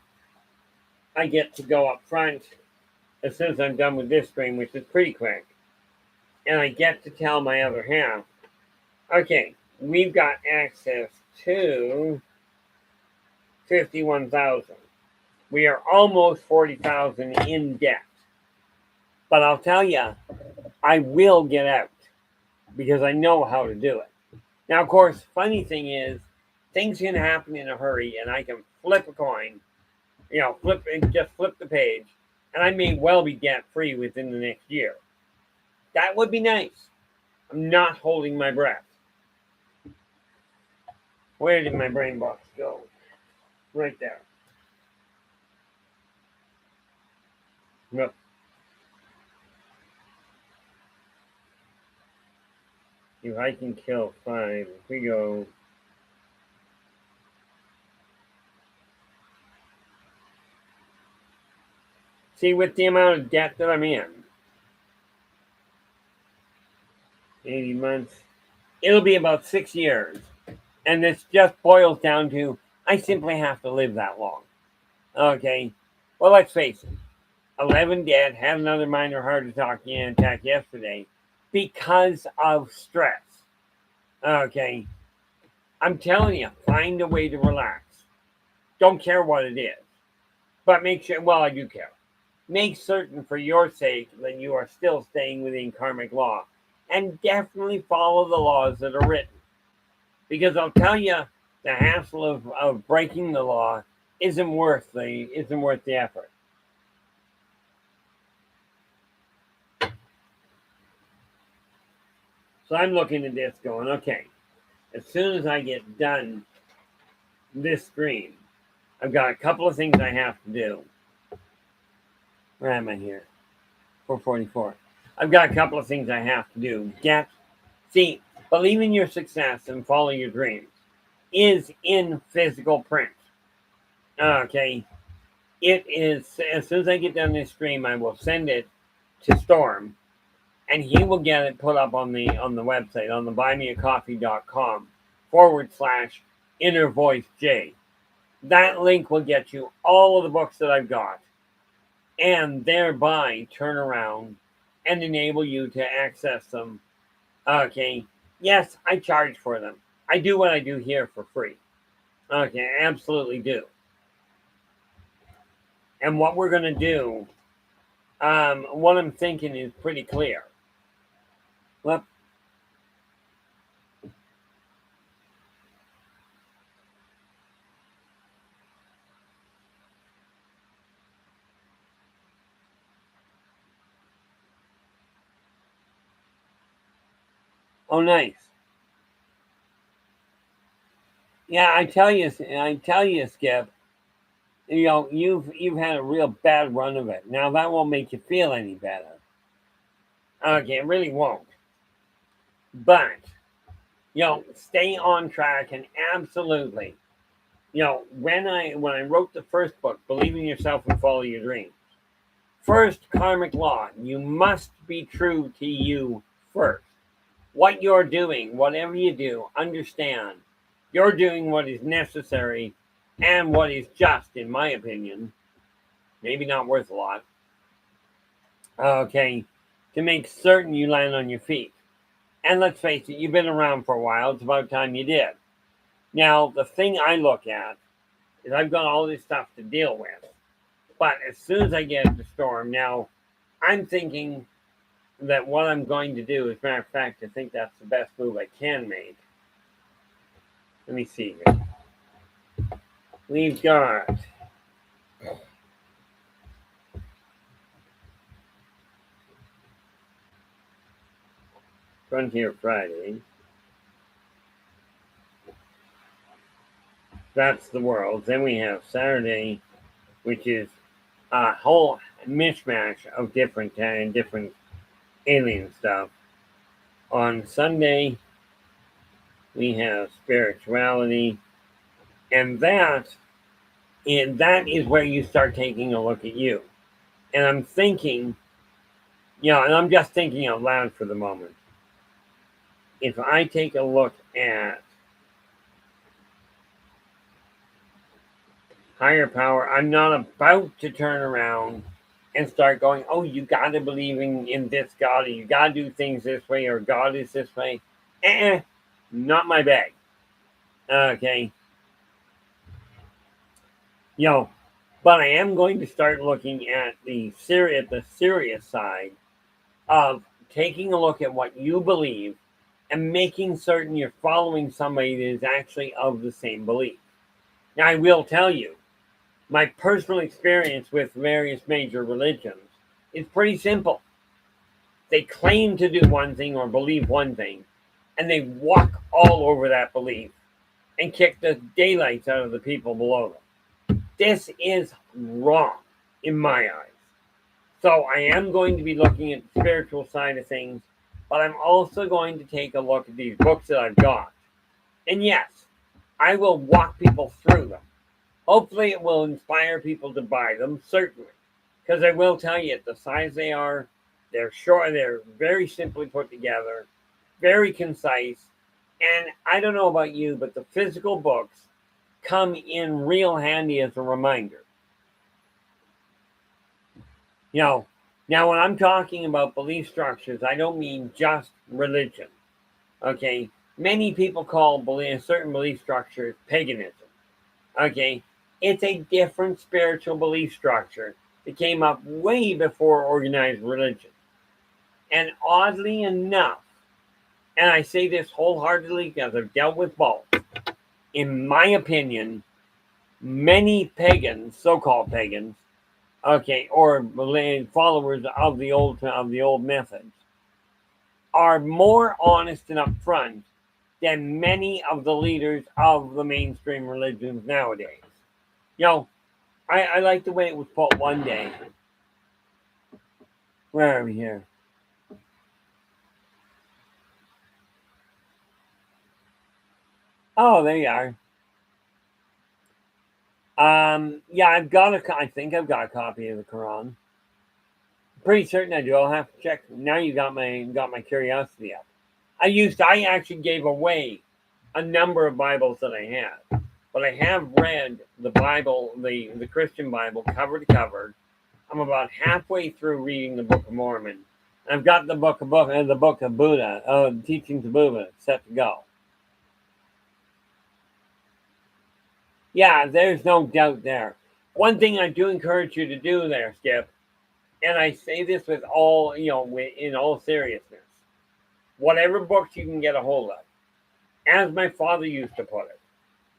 I get to go up front as soon as I'm done with this stream, which is pretty quick. And I get to tell my other half, okay, we've got access to 51,000. We are almost 40,000 in debt. But I'll tell you, I will get out because I know how to do it. Now, of course, funny thing is, things can happen in a hurry, and I can flip a coin, flip the page, and I may well be debt free within the next year. That would be nice. I'm not holding my breath. Where did my brain box go? Right there. Look. If I can kill 5, if we go. See, with the amount of debt that I'm in, 80 months, it'll be about 6 years. And this just boils down to, I simply have to live that long. Okay, well, let's face it. 11 dead, had another minor heart attack yesterday because of stress. Okay, I'm telling you, find a way to relax. Don't care what it is. But make sure, well, I do care. Make certain for your sake that you are still staying within karmic law and definitely follow the laws that are written. Because I'll tell you, the hassle of breaking the law isn't worth the effort. So I'm looking at this going, okay, as soon as I get done this stream, I've got a couple of things I have to do. Where am I here? 444. I've got a couple of things I have to do. See, believe in your success and follow your dreams is in physical print. Okay. It is, as soon as I get done this stream, I will send it to Storm, and he will get it put up on the website, on the buymeacoffee.com/Inner Voice J. That link will get you all of the books that I've got, and thereby turn around and enable you to access them. Okay. Yes, I charge for them. I do what I do here for free. Okay, I absolutely do. And what we're going to do, what I'm thinking is pretty clear. Well, oh, nice. Yeah, I tell you, Skip. You know, you've had a real bad run of it. Now that won't make you feel any better. Okay, it really won't. But stay on track and absolutely. When I wrote the first book, Believe in Yourself and Follow Your Dreams. First, karmic law. You must be true to you first. What you're doing, whatever you do, understand you're doing what is necessary and what is just, in my opinion, maybe not worth a lot, okay, to make certain you land on your feet. And let's face it, you've been around for a while. It's about time you did. Now, the thing I look at is I've got all this stuff to deal with. But as soon as I get the Storm, now I'm thinking that what I'm going to do, as a matter of fact, I think that's the best move I can make. Let me see here. We've got Frontier Friday. That's the world. Then we have Saturday, which is a whole mishmash of different alien stuff. On Sunday, we have spirituality, and that is where you start taking a look at you. And I'm thinking, and I'm just thinking out loud for the moment. If I take a look at higher power, I'm not about to turn around and start going, oh, you got to believe in this God, or you got to do things this way, or God is this way. Not my bag. Okay. But I am going to start looking at the serious side of taking a look at what you believe and making certain you're following somebody that is actually of the same belief. Now, I will tell you, my personal experience with various major religions is pretty simple. They claim to do one thing or believe one thing, and they walk all over that belief and kick the daylights out of the people below them. This is wrong in my eyes. So I am going to be looking at the spiritual side of things, but I'm also going to take a look at these books that I've got. And yes, I will walk people through them. Hopefully it will inspire people to buy them, certainly. Because I will tell you, the size they are, they're short, they're very simply put together, very concise. And I don't know about you, but the physical books come in real handy as a reminder. Now when I'm talking about belief structures, I don't mean just religion. Okay? Many people call certain belief structures paganism. Okay? It's a different spiritual belief structure that came up way before organized religion. And oddly enough, And I say this wholeheartedly because I've dealt with both. In my opinion, many pagans, so-called pagans, okay, or followers of the old methods, are more honest and upfront than many of the leaders of the mainstream religions nowadays. You know, I like the way it was put one day. Where are we here? Oh, there you are. Yeah, I think I've got a copy of the Quran. Pretty certain I do. I'll have to check. Now you got my curiosity up. I actually gave away a number of Bibles that I had, but I have read the Bible, the Christian Bible, cover to cover. I'm about halfway through reading the Book of Mormon. I've got the book of Buddha, Teachings of Buddha, set to go. Yeah, there's no doubt there. One thing I do encourage you to do there, Skip, and I say this with all, in all seriousness, whatever books you can get a hold of, as my father used to put it,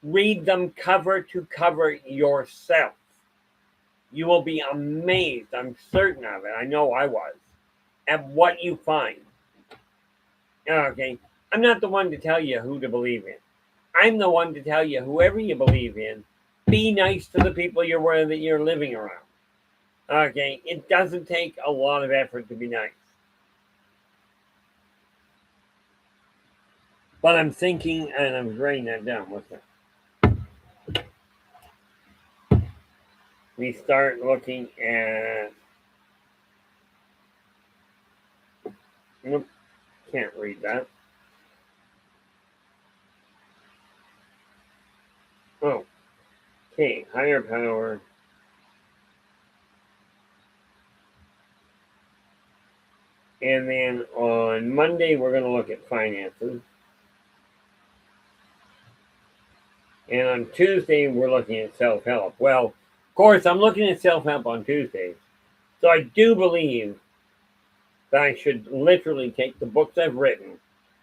read them cover to cover yourself. You will be amazed, I'm certain of it, I know I was, at what you find. Okay, I'm not the one to tell you who to believe in. I'm the one to tell you whoever you believe in, be nice to the people that you're living around. Okay, it doesn't take a lot of effort to be nice. But I'm thinking, and I'm writing that down. What's that? We start looking at. Nope, can't read that. Oh, okay, higher power. And then on Monday, we're going to look at finances. And on Tuesday, we're looking at self help. Well, of course, I'm looking at self help on Tuesdays. So I do believe that I should literally take the books I've written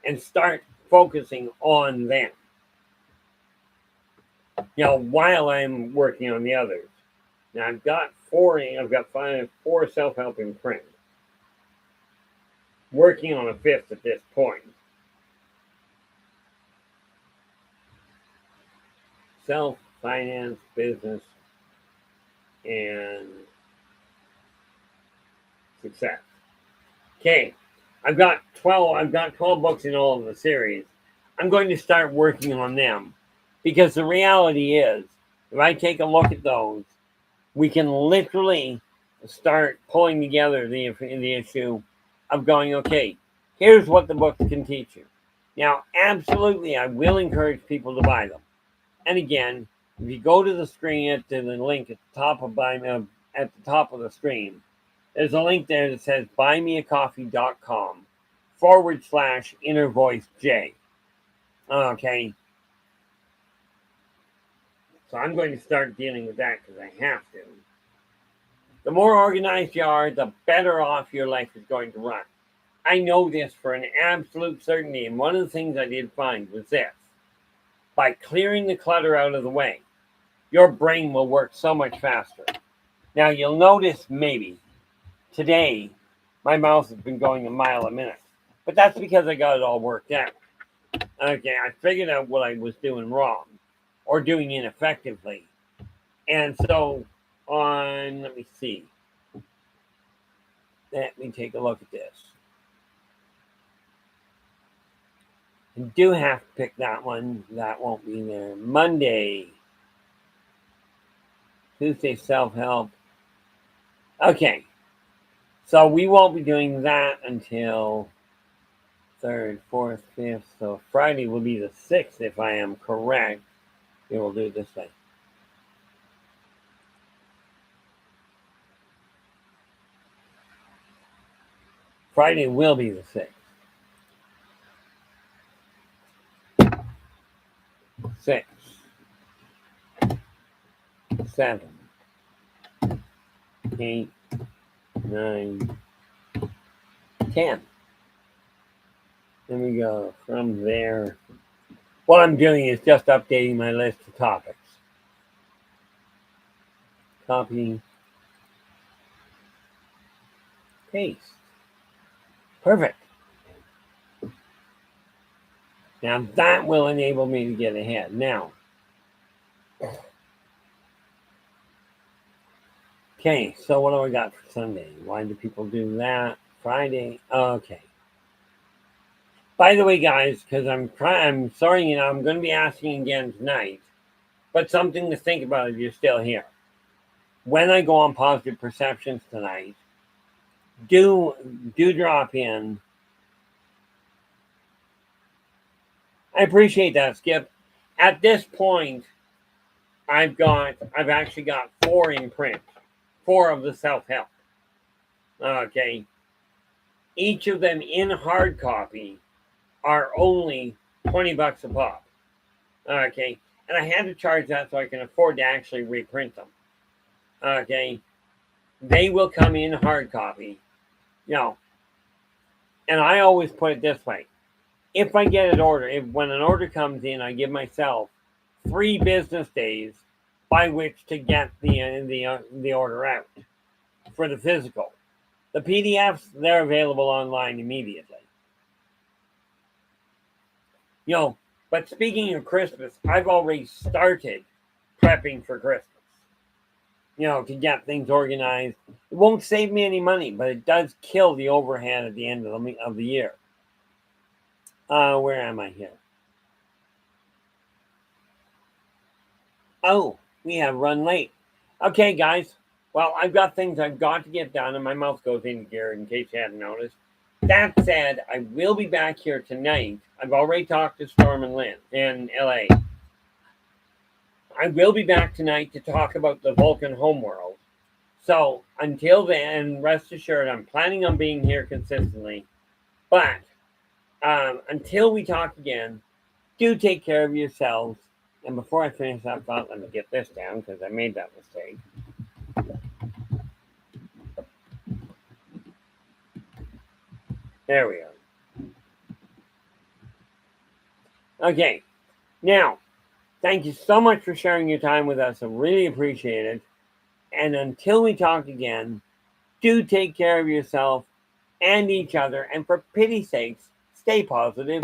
and start focusing on them. While I'm working on the others. Now I've got four self help in print. Working on a fifth at this point. Self, finance, business, and success. Okay, I've got 12 books in all of the series. I'm going to start working on them because the reality is, if I take a look at those, we can literally start pulling together the issue of going, okay, here's what the books can teach you. Now, absolutely, I will encourage people to buy them. And again, if you go to the screen to the link at the top of the screen, there's a link there that says buymeacoffee.com/innervoiceJ. Okay. So I'm going to start dealing with that because I have to. The more organized you are, the better off your life is going to run. I know this for an absolute certainty. And one of the things I did find was this. By clearing the clutter out of the way, your brain will work so much faster. Now, you'll notice maybe today my mouth has been going a mile a minute. But that's because I got it all worked out. Okay, I figured out what I was doing wrong or doing ineffectively. And so let me see. Let me take a look at this. I do have to pick that one. That won't be there. Monday. Tuesday, self-help. Okay. So we won't be doing that until 3rd, 4th, 5th. So Friday will be the 6th if I am correct. We will do it this way. Friday will be the 6th. 6, 7, 8, 9, 10. Then we go from there. What I'm doing is just updating my list of topics. Copy, paste. Perfect. Now that will enable me to get ahead. Now, okay, so what do I got for Sunday? Why do people do that? Friday, okay. By the way, guys, because I'm sorry, I'm going to be asking again tonight, but something to think about if you're still here. When I go on Positive Perceptions tonight, do drop in. I appreciate that, Skip. At this point, I've actually got 4 in print, 4 of the self-help. Okay. Each of them in hard copy are only $20 a pop. Okay. And I had to charge that so I can afford to actually reprint them. Okay. They will come in hard copy. And I always put it this way. If I get an order, when an order comes in, I give myself 3 business days by which to get the order out for the physical. The PDFs, they're available online immediately. But speaking of Christmas, I've already started prepping for Christmas. To get things organized. It won't save me any money, but it does kill the overhead at the end of the year. Where am I here? Oh, we have run late. Okay, guys. Well, I've got things I've got to get done, and my mouth goes into gear in case you hadn't noticed. That said, I will be back here tonight. I've already talked to Storm and Lynn in LA. I will be back tonight to talk about the Vulcan homeworld. So until then, rest assured, I'm planning on being here consistently. But until we talk again, do take care of yourselves. And before I finish that thought, let me get this down because I made that mistake. There we are. Okay. Now, thank you so much for sharing your time with us. I really appreciate it. And until we talk again, do take care of yourself and each other. And for pity's sakes, stay positive.